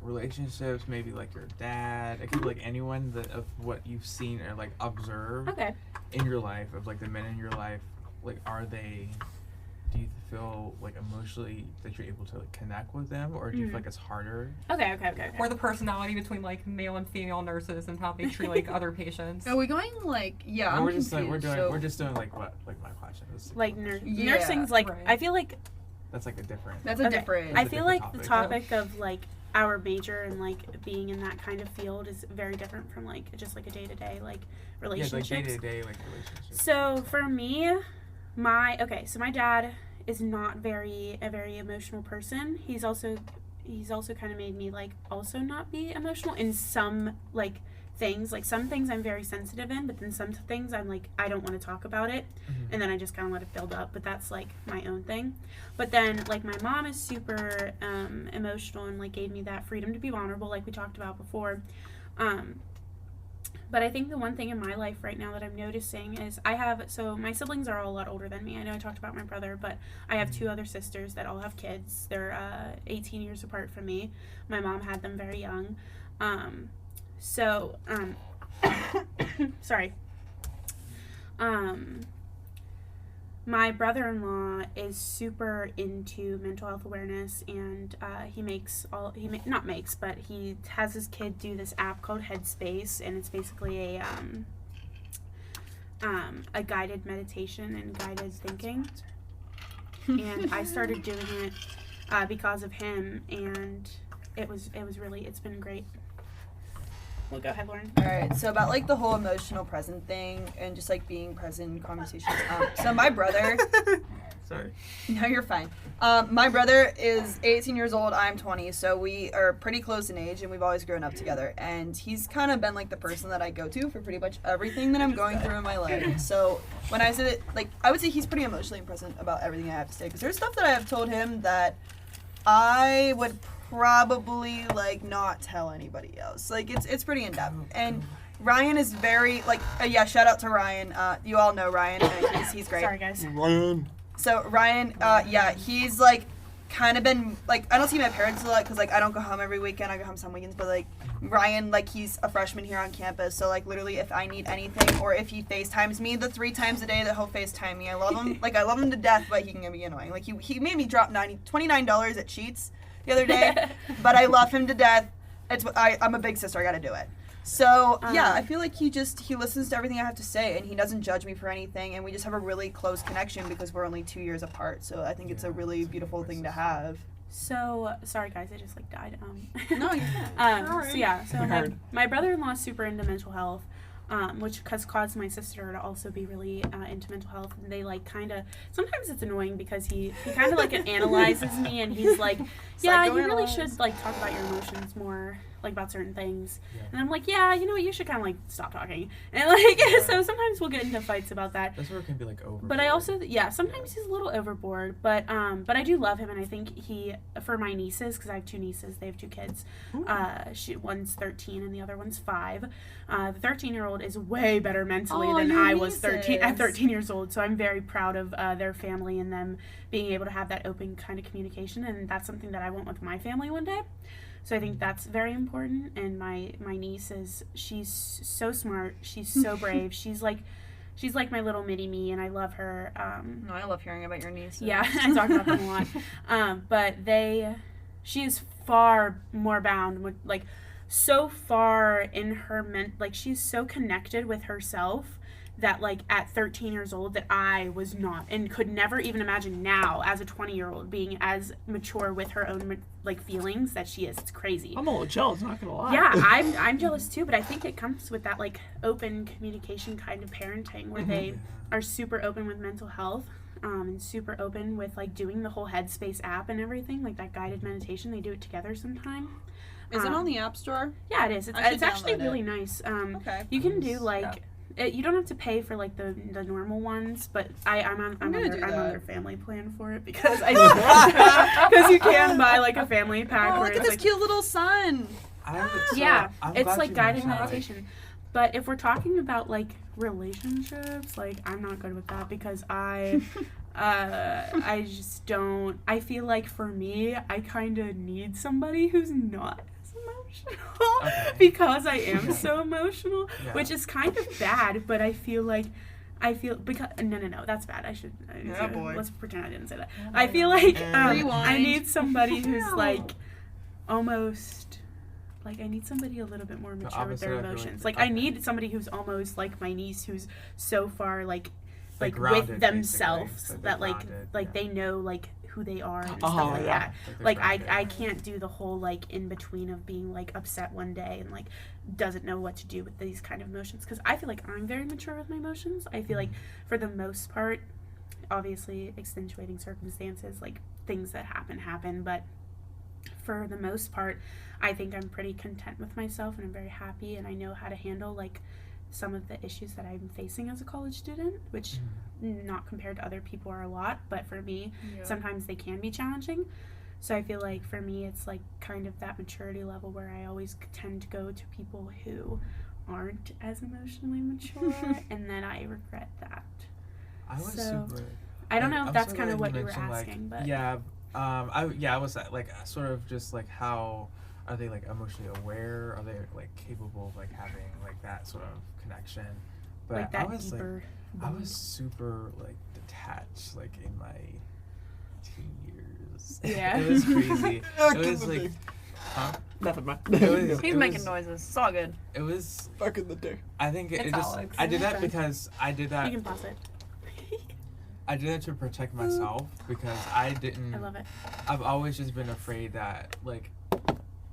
relationships, maybe your dad. It could be anyone of what you've seen or observed in your life, of the men in your life. Are they? Do you feel emotionally that you're able to connect with them, or do you feel it's harder? Okay. Or the personality between male and female nurses and how they treat other patients. Are we going yeah? No, we're just doing what my question is. Nursing's right. I feel that's a different. That's a different. I feel the topic of our major and being in that kind of field is very different from just a day-to-day relationships. Yeah, day-to-day relationships. So for me. My dad is not a very emotional person. He's also kind of made me also not be emotional in some things. Some things I'm very sensitive in, but then some things I'm I don't want to talk about it, and then I just kind of let it build up. But that's my own thing. But then my mom is super emotional and gave me that freedom to be vulnerable, like we talked about before. But I think the one thing in my life right now that I'm noticing is my siblings are all a lot older than me. I know I talked about my brother, but I have two other sisters that all have kids. They're 18 years apart from me. My mom had them very young. Sorry. My brother-in-law is super into mental health awareness, and he has his kid do this app called Headspace, and it's basically a guided meditation and guided thinking. and I started doing it because of him, and it's been great. Well, go ahead, Lauren. All right, so about like the whole emotional present thing and just like being present in conversations. So my brother, Sorry. no, you're fine. My brother is 18 years old. I'm 20, so we are pretty close in age, and we've always grown up together. And he's kind of been like the person that I go to for pretty much everything that I'm going through in my life. So when I said it, like I would say he's pretty emotionally present about everything I have to say, because there's stuff that I have told him that I would probably like not tell anybody else. Like it's pretty in depth. And Ryan is very like yeah, shout out to Ryan. You all know Ryan. He's great. Sorry, guys. Ryan. So Ryan, yeah, he's like kind of been like, I don't see my parents a lot because like I don't go home every weekend. I go home some weekends, but like Ryan, like he's a freshman here on campus, so like literally if I need anything or if he FaceTimes me the 3 times a day that he'll FaceTime me, I love him. Like I love him to death, but he can be annoying. Like he made me drop $29 at Sheets the other day, but I love him to death. I'm a big sister. I gotta do it. So yeah, I feel like he listens to everything I have to say, and he doesn't judge me for anything, and we just have a really close connection because we're only 2 years apart. So I think it's a really beautiful thing to have. So sorry guys, I just like died. No, you're fine. So yeah, so my brother-in-law is super into mental health, which has caused my sister to also be really into mental health. And they like kind of, sometimes it's annoying because he kind of like analyzes me, and he's like, yeah, you really should like talk about your emotions more, like about certain things. And I'm like, yeah, you know what, you should kind of like stop talking. And like, so sometimes we'll get into fights about that. That's where it can be like over. But I also, sometimes he's a little overboard, but I do love him, and I think for my nieces, because I have 2 nieces, they have 2 kids. One's 13 and the other one's 5. The 13-year-old is way better mentally than I was at 13 years old, so I'm very proud of their family and them being able to have that open kind of communication, and that's something that I want with my family one day. So I think that's very important. And my niece she's so smart, she's so brave, she's like my little mini me, and I love her. No, I love hearing about your niece. Yeah, I talk about them a lot. But she is far more bound with, like, so far in her she's so connected with herself that like at 13 years old that I was not, and could never even imagine now as a 20-year-old being as mature with her own like feelings that she is. It's crazy. I'm a little jealous, not gonna lie. Yeah, I'm jealous too, but I think it comes with that like open communication kind of parenting where they are super open with mental health, and super open with like doing the whole Headspace app and everything, like that guided meditation. They do it together sometime. Is it on the App Store? Yeah, it is. It's actually really nice. Okay. You can do like you don't have to pay for like the normal ones, but I'm on their family plan for it because because you can buy like a family pack. Oh, where look at this cute little son. It's like guided meditation. But if we're talking about like relationships, like I'm not good with that because I just don't. I feel like for me, I kind of need somebody who's not as emotional because I am so emotional, which is kind of bad. But I feel because no, that's bad. Let's pretend I didn't say that. I feel like I need somebody who's like almost. Like, I need somebody a little bit more mature with their emotions. Like I need somebody who's almost like my niece, who's so far like with themselves that like they know like who they are and stuff like that. Like I can't do the whole like in between of being like upset one day and like doesn't know what to do with these kind of emotions, because I feel like I'm very mature with my emotions. I feel like for the most part, obviously accentuating circumstances, like things that happen, but for the most part, I think I'm pretty content with myself and I'm very happy, and I know how to handle like some of the issues that I'm facing as a college student, which not compared to other people are a lot, but for me, sometimes they can be challenging. So I feel like for me, it's like kind of that maturity level where I always tend to go to people who aren't as emotionally mature, and then I regret that. I don't know if that's kind of what you were asking, but I was like sort of just like how are they like emotionally aware? Are they like capable of like having like that sort of connection? But like that I was deeper I was super like detached like in my teen years. Yeah. It was crazy. It was like Nothing, man. He's making noises. It's all good. It was back in the day. I think it just Alex. I did that because I did that. You can pause it. I did it to protect myself because I didn't. I love it. I've always just been afraid that like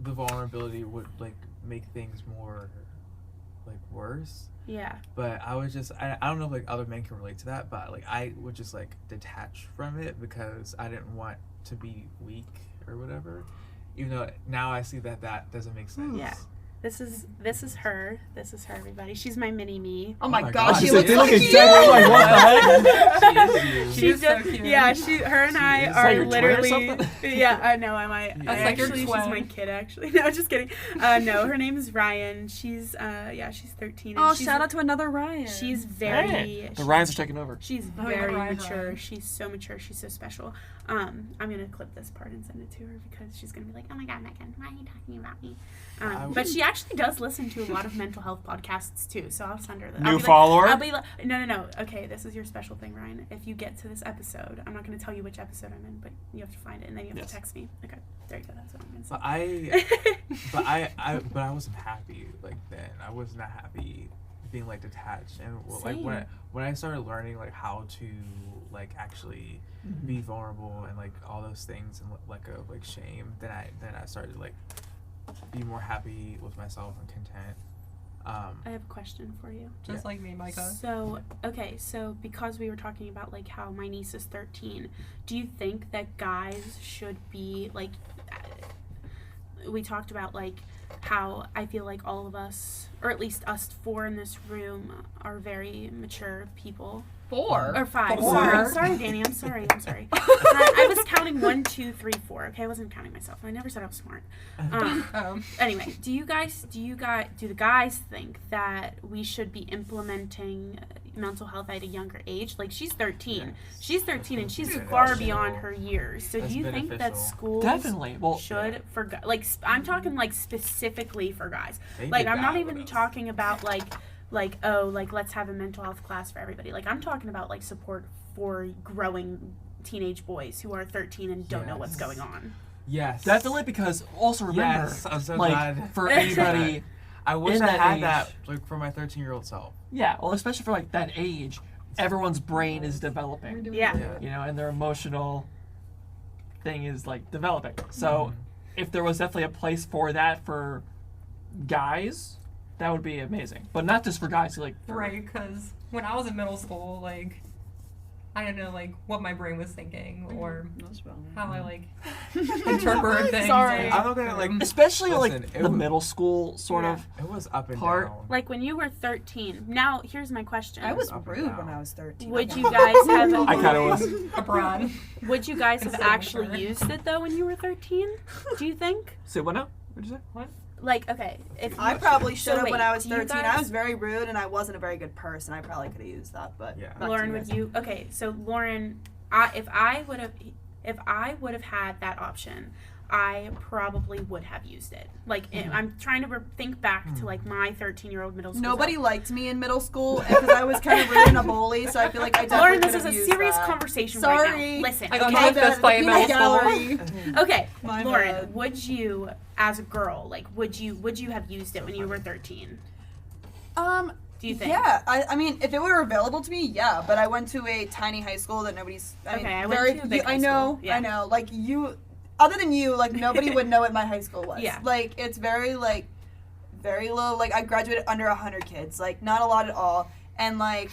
the vulnerability would like make things more like worse. Yeah. But I was just I don't know if like other men can relate to that, but like I would just like detach from it because I didn't want to be weak or whatever. Even though now I see that that doesn't make sense. Yeah. This is her. This is her, everybody. She's my mini me. Oh my my gosh, gosh, she they looks look like exactly you. like what the heck? She is you. She is so just, cute. yeah, her and I is. Is that are your twin or literally. something? Yeah, I know. I might. That's I like your actually, she's twin. my kid. Actually, no, just kidding. No, her name is Ryan. She's she's 13. And Oh, she's, shout out to another Ryan. She's very. Hey, the Ryans are taking over. She's Oh, very yeah, Ryan, mature. Ryan. She's so mature. She's so special. I'm gonna clip this part and send it to her because she's gonna be like, "Oh my God, Megan, why are you talking about me?" But she actually does listen to a lot of mental health podcasts too, so I'll send her that. New follower? I'll be like, no. Okay, this is your special thing, Ryan. If you get to this episode, I'm not gonna tell you which episode I'm in, but you have to find it and then you have Yes. to text me. Okay, there you go. That's what I'm gonna say. But I wasn't happy like then. I was not happy being like detached and like Same. when I started learning like how to like actually be vulnerable and like all those things and let go of like shame, then I started like be more happy with myself and content. I have a question for you. Just like me, Micah. So, okay, so because we were talking about like how my niece is 13, do you think that guys should be like, we talked about like how I feel like all of us, or at least us four in this room, are very mature people. 4. Or 5. Four. Sorry, Danny. I'm sorry. I was counting 1, 2, 3, 4. Okay, I wasn't counting myself. I never said I was smart. Anyway, do the guys think that we should be implementing mental health at a younger age? Like she's 13. Yes. She's 13 and she's Dude, far that's beyond so- her years. So that's do you think that beneficial. schools Definitely. Well, should for like I'm talking like specifically for guys. They Like did I'm not that even with us. talking about like let's have a mental health class for everybody. Like I'm talking about like support for growing teenage boys who are 13 and don't know what's Yes. going on. Yes. definitely because also remember, Yes, I'm so like glad. for anybody, I wish in I that had age- that like for my 13-year-old self. yeah, well, especially for like that age, everyone's brain is developing, Yeah. you know, and their emotional thing is like developing. So if there was definitely a place for that for guys, that would be amazing. But not just for guys, like for, Right, because when I was in middle school, like, I don't know, like, what my brain was thinking or how I, like, interpret things. Sorry. Like, I'm not gonna like. especially Listen, like it the was- middle school sort Yeah. of. It was up and Part- down. Like when you were 13. Now here's my question. I was Up and rude down. when I was 13. Would you guys have I kind of was. abroad. would you guys have Instead of actually her. used it though when you were 13? Do you think? Say what now? What'd you say? What? Like okay, if I probably should have wait, when I was do you 13. I guys- was very rude and I wasn't a very good person. I probably could have used that, but Yeah. back to Lauren, you would guys. you? Okay, so Lauren, if I would have had that option, I probably would have used it. Like I'm trying to think back to like my 13-year-old middle school. Nobody self. liked me in middle school because I was kind of rude and a bully, so I feel like I definitely Lauren, this could is have a used serious that. conversation right Sorry. now. Listen, I got okay? knocked fist fight in middle school. gallery. Okay, My Lauren, bad. would you, as a girl, like, would you have used it when you were 13? Do you think? Yeah, I mean, if it were available to me, yeah. But I went to a tiny high school that nobody's. I mean, Okay, I went very. to a big I high know. school, yeah. I know. Like you, other than you, like nobody would know what my high school was. Yeah. Like it's very very low. Like I graduated under 100 kids. Like not a lot at all. And like,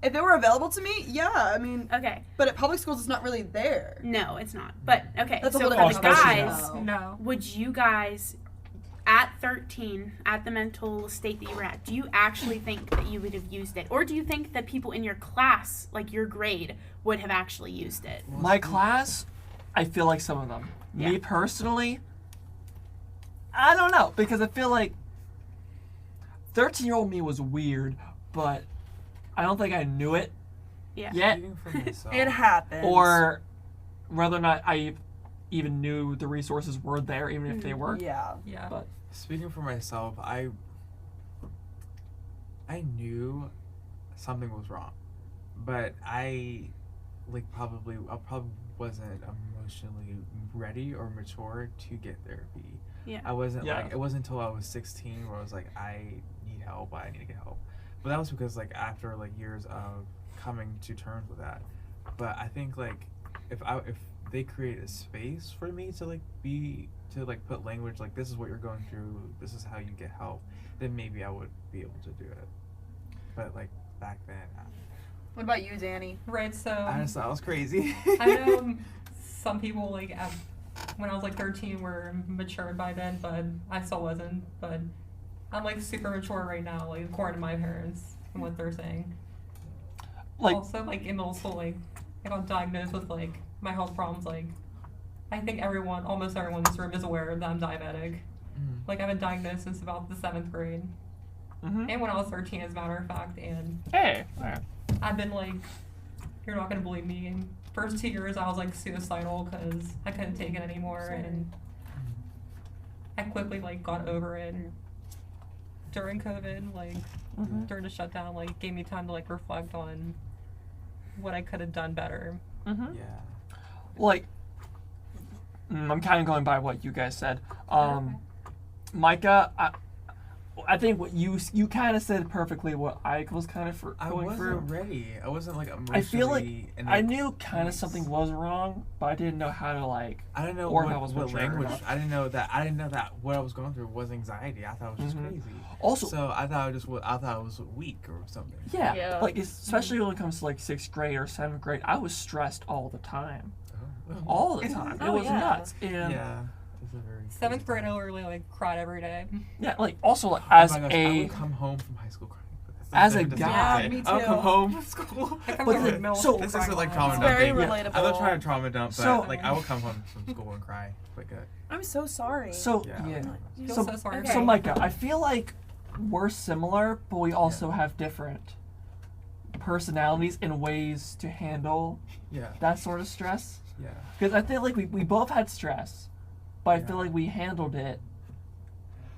if it were available to me, yeah. I mean, Okay. but at public schools, it's not really there. No, it's not. But okay, That's a so whole for the different conversation. guys, No. No. would you guys, at 13, at the mental state that you were at, do you actually think that you would have used it? Or do you think that people in your class, like your grade, would have actually used it? My class, I feel like some of them. Yeah. Me personally, I don't know because I feel like 13-year-old me was weird, but I don't think I knew it Yeah. yet, Speaking for myself. It happens. or whether or not I even knew the resources were there, even if they were. Yeah. Yeah. But Speaking for myself, I knew something was wrong, but I probably wasn't emotionally ready or mature to get therapy. Yeah. I wasn't Yeah. like it wasn't until I was 16 where I was like I need help, I need to get help. But that was because like after like years of coming to terms with that, but I think like if they create a space for me to like put language like this is what you're going through, this is how you get help, then maybe I would be able to do it. But like back then, What about you, Danny? Right, so I just thought it was crazy. I know some people like when I was like 13 were matured by then, but I still wasn't. But I'm like super mature right now, like according to my parents and what they're saying. Like, Also, like in middle school, like I got diagnosed with like my health problems. Like I think almost everyone in this room is aware that I'm diabetic. Like I've been diagnosed since about the 7th grade, and when I was 13, as a matter of fact. And hey, alright. I've been like, you're not gonna believe me. In first 2 years, I was like suicidal because I couldn't take it anymore, and I quickly like got over it. During COVID, like during the shutdown, like gave me time to like reflect on what I could have done better. Yeah. Like, I'm kind of going by what you guys said. Micah, I think what you kind of said perfectly what I was kind of I going wasn't through. ready. I wasn't like emotionally. I feel like in I a knew kind of place. something was wrong, but I didn't know how to like. I didn't know or what, if I was what mature language. enough. I didn't know that what I was going through was anxiety. I thought it was just crazy. Also, So I thought I was weak or something. yeah, Yeah. like especially when it comes to like 6th grade or 7th grade, I was stressed all the time, all the time. It Oh, was yeah. nuts, and Yeah. It's a very 7th grade, I literally like cried every day. yeah, like also like Oh as my gosh, I a would come home from high school crying. As a That's guy- Yeah, me I'll come too. home from school. I come But home the- from middle so- school This crying isn't like a lot. trauma It's very dumping. relatable. I'm not trying to trauma dump, but So- like I would come home from school and cry. Like I'm so sorry. so Yeah. yeah. I feel So- so sorry okay. for So you. Micah, I feel like we're similar, but we also have different personalities and ways to handle yeah, that sort of stress. yeah. Because I feel like we both had stress, but I feel Yeah. like we handled it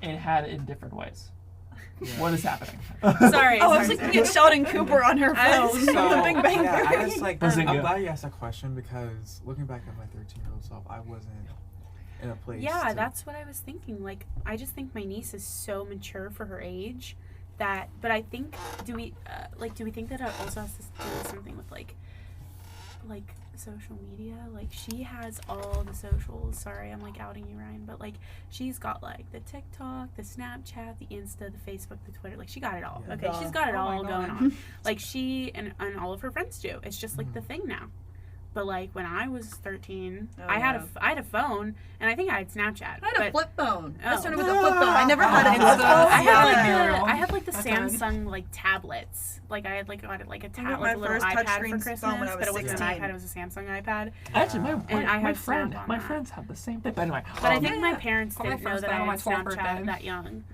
and had it in different ways. Yeah. What is happening? Sorry. I was sorry, looking at Sheldon Cooper on her I phone was- from The Big Bang yeah, I Theory. just like Bazinga. I'm glad you asked that question because looking back at my 13-year-old self, I wasn't in a place. Yeah, to, that's what I was thinking. Like, I just think my niece is so mature for her age that. But I think, do we think that it also has to do with something with like social media? Like, she has all the socials. Sorry, I'm like outing you, Ryan, but like she's got like the TikTok, the Snapchat, the Insta, the Facebook, the Twitter. Like, she got it all. Yeah. Okay, she's got it Oh my all God. going on. Like, she and all of her friends do. It's just like the thing now. But like when I was 13, Oh, I had yeah. I had a phone, and I think I had Snapchat. I had a but flip phone. I Oh. started with a flip phone. I never had an Oh. Insta. I had like Yeah. I had like the That's right. Samsung like tablets. Like I had like got like a got tablet, my like a little first iPad for touchscreen Christmas, phone when I but was it wasn't 16. an iPad. It was a Samsung iPad. Actually, my And I my had friend, Snap on my that. friends have the same thing. But anyway, But I think my yeah. parents Got my didn't know first that phone I on my had 12th Snapchat birthday. that young.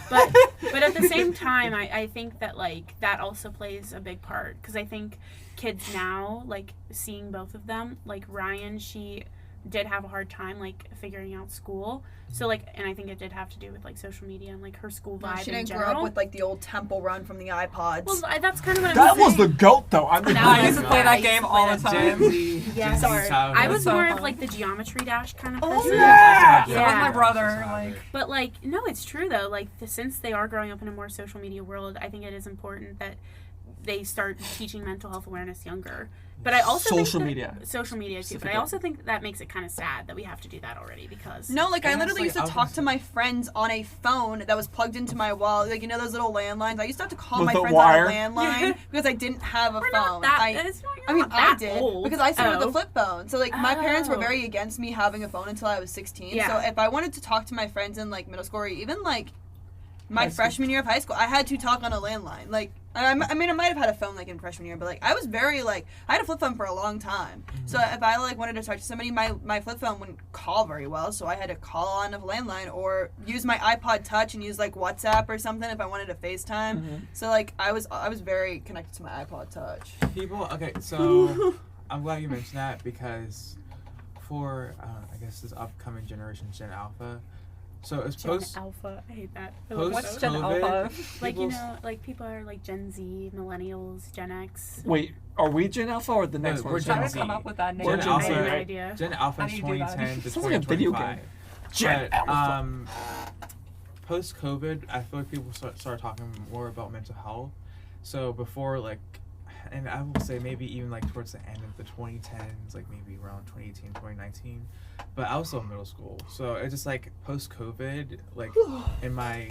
But at the same time, I think that like that also plays a big part because I think kids now like seeing both of them. Like Ryan, she did have a hard time like figuring out school. So like, and I think it did have to do with like social media and like her school vibe She in didn't general. grow up with like the old Temple Run from the iPods. Well, that's kind of what I'm that saying. was the goat though. I mean, Now I used to play that I used game to all play the that time. Gen Z. Yeah, Gen Z sorry. childhood. I was so more fun. of like the Geometry Dash kind of Oh, person. yeah. So was my Yeah. brother. Like, But like, no, it's true though. Like, since they are growing up in a more social media world, I think it is important that they start teaching mental health awareness younger. But I also Social think media. social media too. But I Specifically. also think that makes it kind of sad that we have to do that already because No, like I And literally honestly, used to I was talk to my friends on a phone that was plugged into my wall. Like, you know those little landlines? I used to have to call With my the friends wire? on a landline because I didn't have a we're phone. not that. I mean, I that did old. because I started with Oh. a flip phone. So like my parents were Oh. very against me having a phone until I was 16. Yeah. So if I wanted to talk to my friends in like middle school or even like my High school. freshman year of high school, I had to talk on a landline. Like I mean, I might have had a phone like in freshman year, but like I was very like I had a flip phone for a long time. So if I like wanted to talk to somebody, my flip phone wouldn't call very well, so I had to call on a landline or use my iPod Touch and use like WhatsApp or something if I wanted to FaceTime. So like I was very connected to my iPod Touch. People, okay, so I'm glad you mentioned that because for, I guess this upcoming generation, Gen Alpha, so it's Gen post Alpha. I hate that. What's Gen COVID, Alpha? Like, you people's- know, like people are like Gen Z, Millennials, Gen X. Wait, are we Gen Alpha or the No, next we're one? Gen How did Z. I come up with that name? We're Gen Gen I Z, have no right? idea. Gen Alpha How is do you do that? 2010 to Sounds like a video 2025. game. Gen But, Alpha. Post COVID, I feel like people started talking more about mental health. So before, like, and I will say maybe even like towards the end of the 2010s, like maybe around 2018, 2019. But I was still in middle school, so it's just like post-COVID, like in my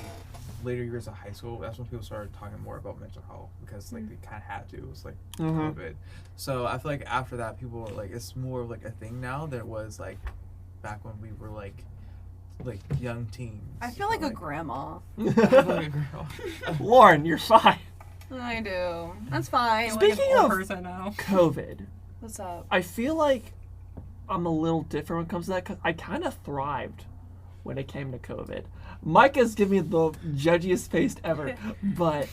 later years of high school, that's when people started talking more about mental health because like they kind of had to. It was like COVID. So I feel like after that, people were like, it's more of like a thing now than it was like back when we were like young teens. I feel like a grandma. Lauren, you're fine. I do. That's fine. Speaking of person now. COVID, What's up? I feel like I'm a little different when it comes to that because I kind of thrived when it came to COVID. Micah's giving me the judgiest face ever, but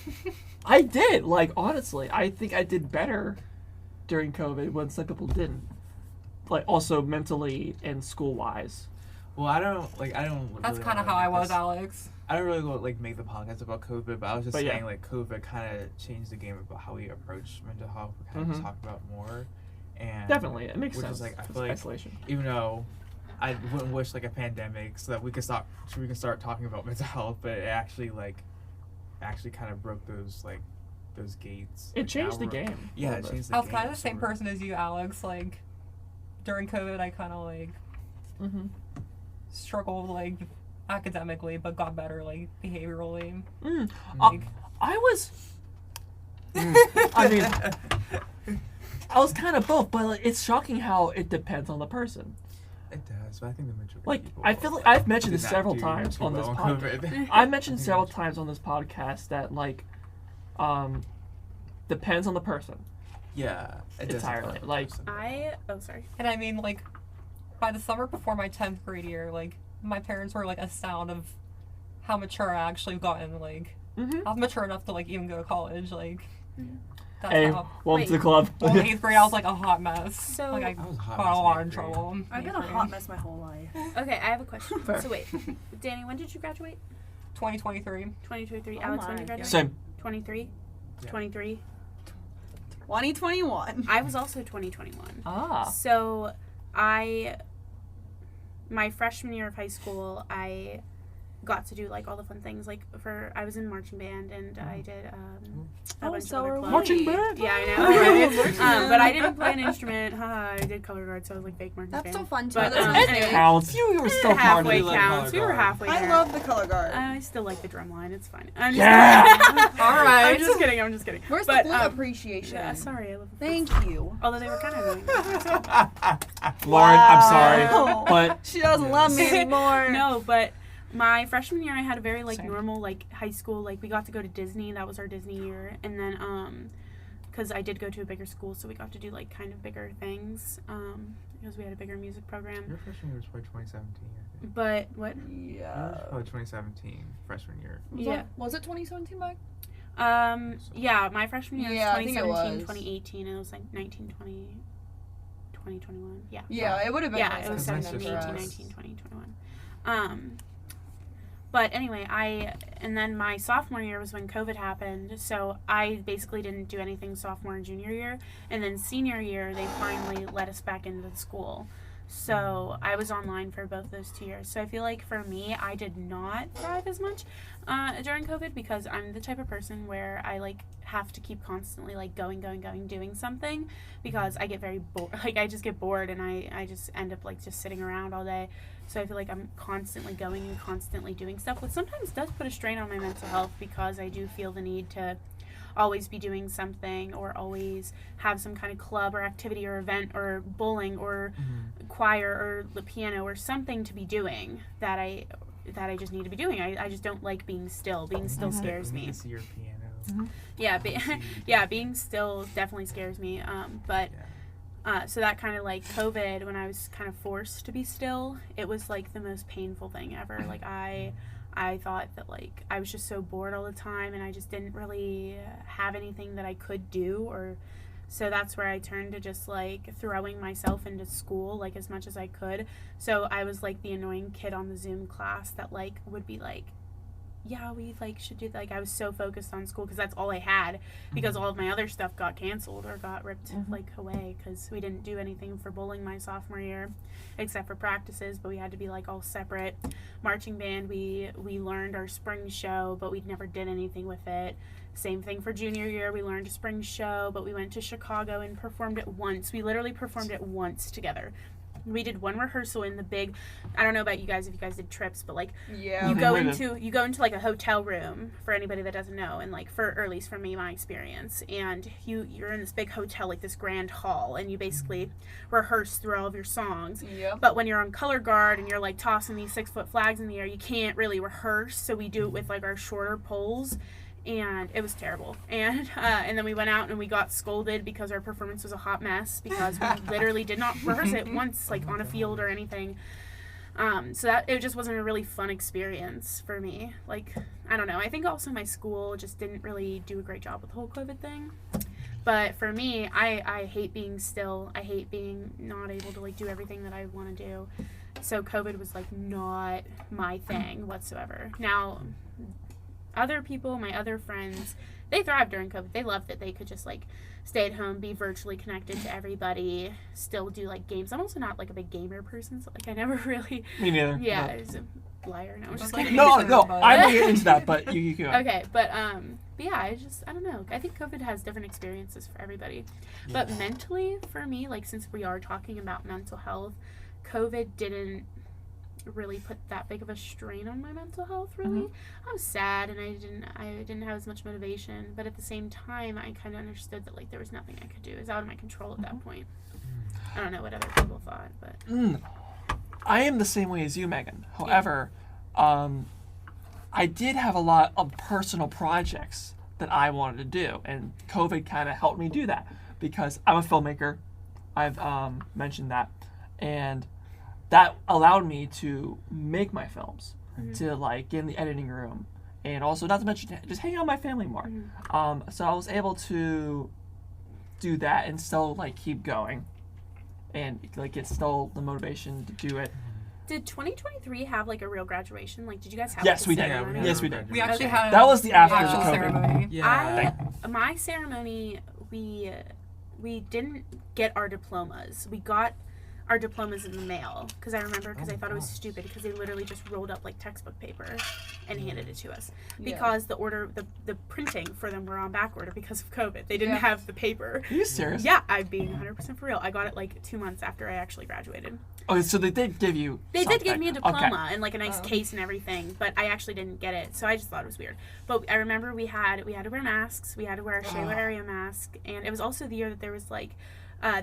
I did. Like, honestly, I think I did better during COVID when some people didn't. Like, also mentally and school-wise. Well, I don't. That's really kind of wanna how I make was, this- Alex. I don't really want like make the podcast about COVID, but I was just But yeah. saying like COVID kind of changed the game about how we approach mental health. We kind of just talk about more, and Definitely, it makes which sense. is like I It's feel like isolation. even though I wouldn't wish like a pandemic so that we can start talking about mental health, but it actually kind of broke those gates. It Like, changed now the we're- game. Yeah, a it little bit. changed the I was game. kind of the so same we're- person as you, Alex. Like, during COVID, I kind of like struggled like academically, but got better like behaviorally. Like, I was. I mean, I was kind of both, but like, it's shocking how it depends on the person. It does, but I think the majority. Like, of people I feel like I've mentioned did this not several do times too on this well podcast. COVID. I mentioned several times on this podcast that like, depends on the person. Yeah, it does Entirely, depend on the like- person. Sorry. and I mean, like, by the summer before my 10th grade year, like, my parents were like astounded of how mature I actually gotten. Like, I was mature enough to like even go to college. Like, that's Hey, how. welcome to the Wait. club. Well, in 8th grade, I was like a hot mess. So- like, I was a hot got mess a in lot 8th in grade. trouble. in I've been 8th a grade. hot mess my whole life. Okay, I have a question. Fair. So wait, Danny, when did you graduate? 2023. 2023. Oh Alex, when my. did you graduate? Same. 23. Yeah. 23. 2021. I was also 2021. Ah. So my freshman year of high school, I got to do like all the fun things. Like I was in marching band and I did a bunch so of other are clubs. Marching band? Yeah, I know. Right? But I didn't play an instrument. Haha, I did color guard, so I was like fake marching That's band. still fun too. But, That's anyway. nice. It counts. You were still part of halfway it. like counts. color We were guard. halfway I there. love the color guard. I still like the drum line. It's fine. I'm just Yeah. All right. I'm just kidding. I'm just kidding. Where's but, the flute appreciation? Yeah, sorry. I love the Thank you. Although they were kind of annoying. Lauren, I'm sorry, Wow. but She doesn't love me anymore. No, but my freshman year I had a very like Same. normal like high school. Like we got to go to Disney. That was our Disney year. And then because I did go to a bigger school, so we got to do like kind of bigger things. Because we had a bigger music program. Your freshman year was probably 2017. I think. But what? Yeah. Probably 2017 freshman year. Yeah. Was it 2017, Mike? Yeah, my freshman year Yeah, I was think it 2017, was. 2018, and it was like 19, 20, 2021. Yeah. Yeah, it would have been. Yeah, it was 2017, 17, 18, 19, 20, 21. But anyway, and then my sophomore year was when COVID happened, so I basically didn't do anything sophomore and junior year. And then senior year, they finally let us back into the school. So I was online for both those 2 years. So I feel like for me, I did not thrive as much during COVID because I'm the type of person where I like have to keep constantly like going, doing something because I get very bored. Like I just get bored and I just end up like just sitting around all day. So I feel like I'm constantly going and constantly doing stuff, which sometimes does put a strain on my mental health because I do feel the need to always be doing something or always have some kind of club or activity or event or bowling or choir or the piano or something to be doing that I just need to be doing. I just don't like being still. Being still scares We me. need to see your piano. Yeah, being still definitely scares me. But so that kind of like COVID, when I was kind of forced to be still, it was like the most painful thing ever. Like I thought that like I was just so bored all the time and I just didn't really have anything that I could do, or so that's where I turned to just like throwing myself into school like as much as I could. So I was like the annoying kid on the Zoom class that like would be like yeah, we like should do like I was so focused on school because that's all I had because all of my other stuff got canceled or got ripped like away because we didn't do anything for bowling my sophomore year except for practices, but we had to be like all separate. Marching band, we learned our spring show, but we never did anything with it. Same thing for junior year, we learned a spring show, but we went to Chicago and performed it once. We literally performed it once together. We did one rehearsal in the big, I don't know about you guys if you guys did trips, but like Yeah. you go into like a hotel room for anybody that doesn't know, and like for or at least for me, my experience, and you're in this big hotel, like this grand hall, and you basically rehearse through all of your songs. Yep. But when you're on color guard and you're like tossing these 6-foot flags in the air, you can't really rehearse, so we do it with like our shorter poles. And it was terrible. And then we went out and we got scolded because our performance was a hot mess because we literally did not rehearse it once, like on a field or anything. So that it just wasn't a really fun experience for me. Like, I don't know. I think also my school just didn't really do a great job with the whole COVID thing. But for me, I hate being still. I hate being not able to like do everything that I want to do. So COVID was like not my thing whatsoever. Now, other people, my other friends, they thrived during COVID. They loved it. They could just like stay at home, be virtually connected to everybody, still do like games. I'm also not like a big gamer person, so like I never really. Me neither. Yeah, No. I was a liar. No, I'm just like kidding. No, But- I'm not into that, but you go. Okay, but yeah, I don't know. I think COVID has different experiences for everybody. But mentally, for me, like since we are talking about mental health, COVID didn't really put that big of a strain on my mental health really. I was sad and I didn't have as much motivation, but at the same time I kind of understood that like there was nothing I could do. It was out of my control at that point. I don't know what other people thought, but I am the same way as you, Megan. However, I did have a lot of personal projects that I wanted to do, and COVID kind of helped me do that because I'm a filmmaker. I've mentioned that, and that allowed me to make my films, to like get in the editing room, and also not to mention just hang out with my family more. So I was able to do that and still like keep going, and like get still the motivation to do it. did 2023 have like a real graduation? Like, did you guys have? Yes, like, we a did. ceremony? Yes, we did. We actually Okay. had That was the after actual COVID. ceremony. Yeah. My ceremony, we didn't get our diplomas. We got our diplomas in the mail because I remember because I thought it was stupid because they literally just rolled up like textbook paper and handed it to us because the printing for them were on back order because of COVID. They didn't have the paper. Are you serious? Yeah, I'm being 100% for real. I got it like 2 months after I actually graduated. Okay, so they did give you. They did give me a something. diploma Okay. and like a nice case and everything, but I actually didn't get it, so I just thought it was weird. But I remember we had to wear masks. We had to wear a Shaler area mask, and it was also the year that there was like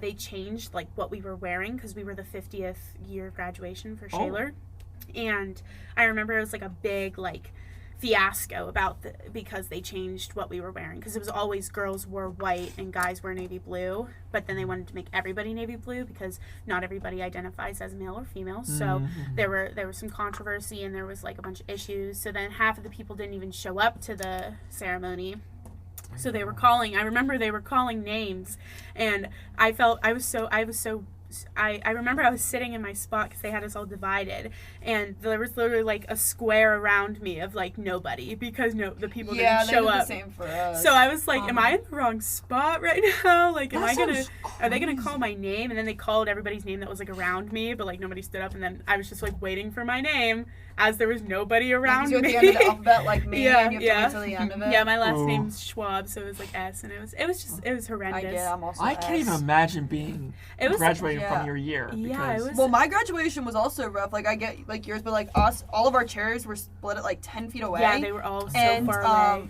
they changed like what we were wearing because we were the 50th year of graduation for Shaler, and I remember it was like a big like fiasco because they changed what we were wearing because it was always girls wore white and guys wore navy blue, but then they wanted to make everybody navy blue because not everybody identifies as male or female. So there was some controversy and there was like a bunch of issues. So then half of the people didn't even show up to the ceremony. So they were calling. I remember they were calling names, and I remember I was sitting in my spot because they had us all divided, and there was literally like a square around me of like nobody because the people didn't show up. The same for us. So I was like, am I in the wrong spot right now? Like, are they gonna call my name? And then they called everybody's name that was like around me, but like nobody stood up, and then I was just like waiting for my name as there was nobody around you're me. at the end of the alphabet like me, Yeah, and you have to wait till the end of it. Yeah, my last Ooh. name's Schwab, so it was like S, and it was horrendous. I'm also I can't even imagine being It was- graduating yeah. from your year. Yeah, because it was. Well, my graduation was also rough. Like, I get like yours, but like us, all of our chairs were split at like 10 feet away. Yeah, they were all so and far away.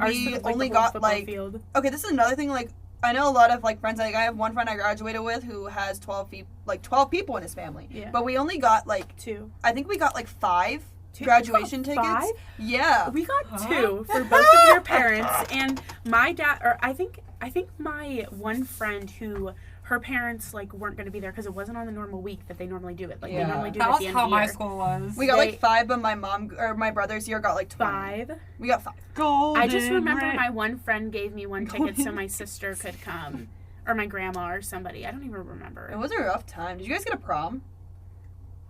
Ours we was, like, only the whole got football like field. okay. This is another thing. Like, I know a lot of like friends. Like, I have one friend I graduated with who has 12 people in his family. Yeah. But we only got like 2. I think we got like 5 Two? graduation You got tickets. 5? Yeah. We got 2 for both of your parents, and my dad, or I think my one friend who her parents like weren't going to be there because it wasn't on the normal week that they normally do it. Like they Yeah. normally do it That at was the end how of the my year. school was. We got They- like 5, but my brother's year got like 20. 5. We got 5. golden I just remember ring. my one friend gave me one ticket so my sister could come, or my grandma or somebody. I don't even remember. It was a rough time. Did you guys get a prom?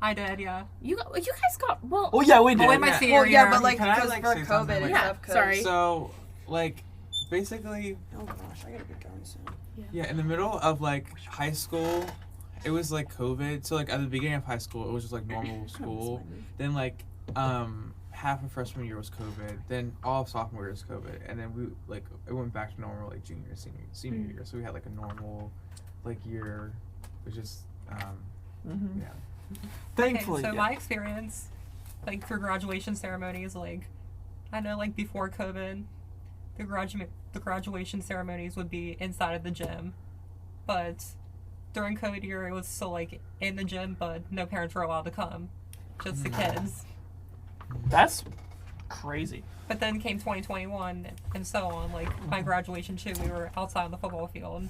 I did, yeah. You guys got well. Oh yeah, we did. Oh, in my Yeah. senior Well, yeah, year. but like Can I, because like, for say something, COVID and like- stuff. 'cause- Sorry. So, like, basically, Oh gosh, I gotta get going soon. yeah, in the middle of like high school, it was like COVID. So like at the beginning of high school, it was just like normal school. Then like half of freshman year was COVID. Then all of sophomore year was COVID, and then we like it went back to normal like junior, senior year. So we had like a normal like year, which is Mhm. yeah. Thankfully, Okay, so yeah. my experience, like for graduation ceremonies, like I know like before COVID, the graduation ceremonies would be inside of the gym, but during COVID year it was still like in the gym, but no parents were allowed to come, just the kids. That's crazy. But then came 2021 and so on. Like my graduation too, we were outside on the football field.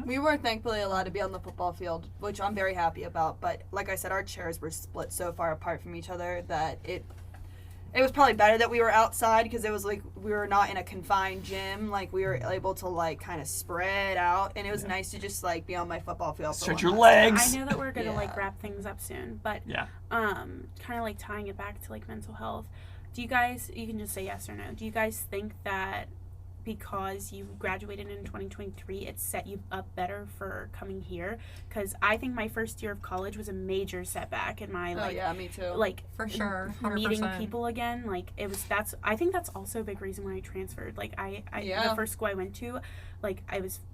We were thankfully allowed to be on the football field, which I'm very happy about. But like I said, our chairs were split so far apart from each other that it was probably better that we were outside because it was like we were not in a confined gym. Like we were able to like kind of spread out, and it was nice to just like be on my football field. for Stretch one your last time. legs. I know that we're gonna like Yeah. wrap things up soon, but Yeah. kind of like tying it back to like mental health. Do you guys? You can just say yes or no. Do you guys think that because you graduated in 2023, it set you up better for coming here? Because I think my first year of college was a major setback in my Oh like yeah, me too. like For sure, 100%. meeting people again. Like it was I think that's also a big reason why I transferred. Like I Yeah. the first school I went to, like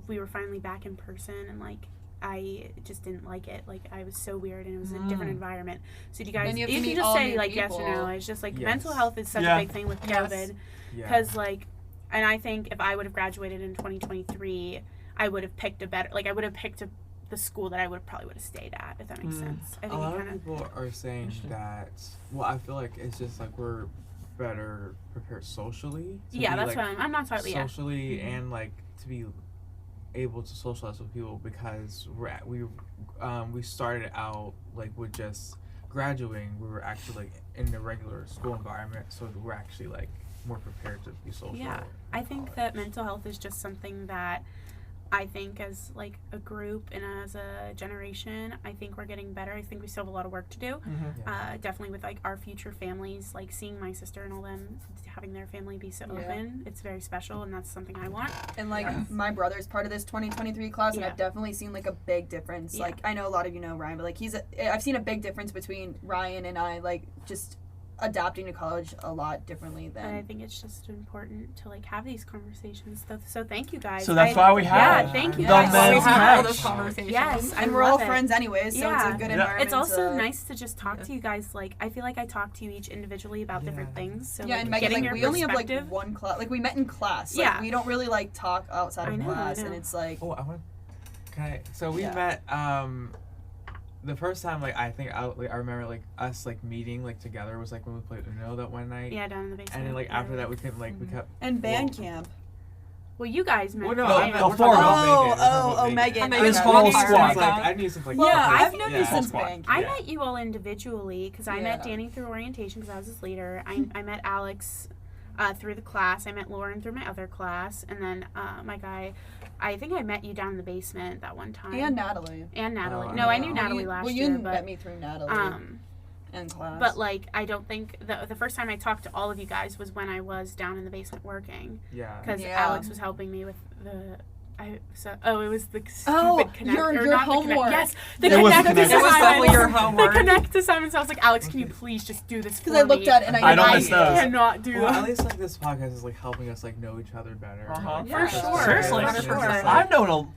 we were finally back in person, and like I just didn't like it. Like I was so weird, and it was a different environment. So do you guys? Then you have to can meet just all say new like yes or people. no. It's just like Yes. mental health is such Yeah. a big thing with Yes. COVID, Yeah. because like, and I think if I would have graduated in 2023, I would have picked the school that I probably would have stayed at, if that makes sense. I A think lot it of kind of. people are saying Interesting. that. Well, I feel like it's just like we're better prepared socially. To Yeah, be, that's like, what I'm not totally. Yeah. socially and like to be able to socialize with people because we started out like with just graduating. We were actually like in the regular school environment, so we're actually like more prepared to be social. Yeah, I think that mental health is just something that I think as like a group and as a generation, I think we're getting better. I think we still have a lot of work to do. Definitely with like our future families, like seeing my sister and all them, having their family be so Yeah. open, it's very special, and that's something I want. And like my brother's part of this 2023 class, and Yeah. I've definitely seen like a big difference. Yeah. Like I know a lot of you know Ryan, but like I've seen a big difference between Ryan and I, like just adapting to college a lot differently And I than. think it's just important to like have these conversations. So thank you guys. So that's why we have Yeah, thank you the guys. men's we have all match. those conversations. Yes, I And we're all love it. friends anyways, so it's Yeah. a good Yeah. environment. It's also to- nice to just talk to you guys. Like I feel like I talk to you each individually about different Yeah. things. So Yeah, like, and Megan, getting like your we only have like perspective. one class. Like we met in class. Like, Yeah. we don't really like talk outside I of know, I class, know. and it's like. Oh, so we Yeah. met the first time like I remember like us like meeting like together was like when we played Uno that one night. Yeah, down in the basement. And then like after that we couldn't like we kept And band camp. Well, you guys met. Well, no, No, I meant, no, we're four talking of about them. Megan. We're talking Oh, about Megan. Megan's This Okay. whole Megan's squad. It's like I need some like Well, practice. I've known you Yeah. since Squad. band I camp. met you all individually because I met Yeah. Danny through orientation because I was his leader. I met Alex through the class. I met Lauren through my other class, and then my guy. I think I met you down in the basement that one time. And Natalie. And Natalie. Oh, no, I wow. knew Natalie last well, year, you but met me through Natalie in class. but like I don't think the first time I talked to all of you guys was when I was down in the basement working Yeah. because Yeah. Alex was helping me with the. it was the stupid Oh, connect. your or not the homework. Connect. Yes, the It was connect the to Connect. It was Simon. definitely your The homework. connect to Simon. So I was like, Alex, can you please just do this for Because I looked me? at it and I don't miss those. cannot do Well, at that. least like this podcast is like helping us like know each other better. Uh-huh. Like, For that's sure. just- Seriously. it's just, For sure. like- I've known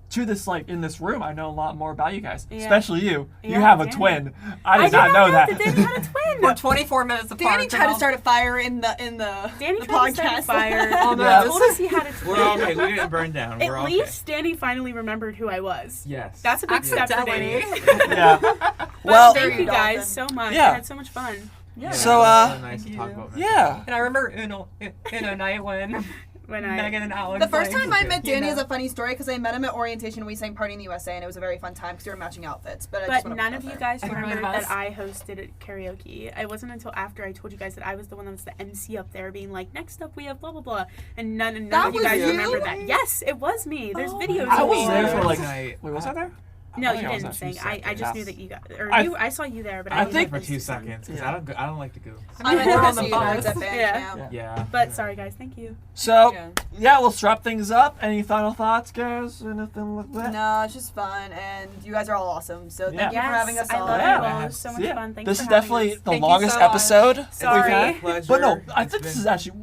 to this like in this room, I know a lot more about you guys, Yeah. especially you. You Yeah, have a Danny. twin. I did not know that. Danny had a twin. We're 24 minutes apart. Danny tried to Jamal. start a fire in the Danny the tried to start a podcast. fire. Almost. Yeah. Told us he had a We're twin. okay. We didn't burn down. We're At okay. least Danny finally remembered who I was. Yes. That's a big step for Accidentally. Danny. Yeah. But Well, thank you Dolphin. guys so much. Yeah. I had so much fun. Yeah. So, it was really nice Thank to you. talk about yeah. And I remember Uno night when When I Megan and Alex. The first like, time I met you Danny know. is a funny story because I met him at orientation and we sang Party in the USA and it was a very fun time because we were matching outfits. But, I just But wanna none put of that you there. guys I remember remembered the that I hosted at karaoke. It wasn't until after I told you guys that I was the one that was the MC up there being like, next up we have blah, blah, blah. And none That of you was guys you? remembered that. Yes, it was me. There's Oh, videos I of was me. there for like. Night. Wait, was I there? No, I you think I was didn't there. sing. I just knew that you got. Or I- I saw you there, but I I was think- there didn't for know 2 if you sang. seconds because Yeah. I don't like to go. I mean, we're we're on on the the bus. bus. Yeah. Yeah. But sorry, guys. Thank you. So Yeah. yeah, let's wrap things up. Any final thoughts, guys? Anything like that? No, it's just fun, and you guys are all awesome. So thank you Yes, for having us I on. love Yeah. you all. It was so much Yeah. fun. Thanks This for is having definitely us. the Thank you longest so much. episode we've Sorry. had. Pleasure. But no, I It's think this been- is actually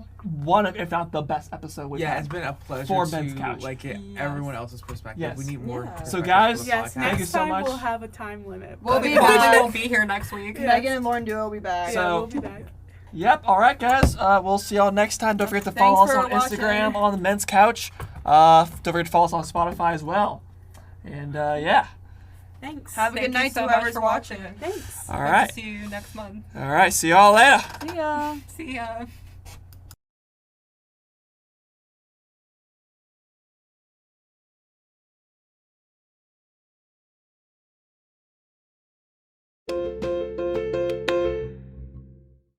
one of, if not the best episode we've Yeah, had. it's been a pleasure For to Men's Couch. like get Yes. everyone else's perspective. Yes. We need more. Yeah. perspectives So, for guys, the Yes, podcast. Thank you next so time much. we'll have a time limit. We'll but- be We back. won't be here next week. Yeah. Megan and Lauren duo will be back. So- Yeah, we'll be back. Yep. All right, guys. We'll see y'all next time. Don't forget to follow us Thanks on for watching. Instagram on the Men's Couch. Don't forget to follow us on Spotify as well. And yeah. Thanks. Have a Thank good you night so to much whoever's for watching. watching. Thanks. All Hope to right. see you next month. All right. See y'all later. See ya. See ya.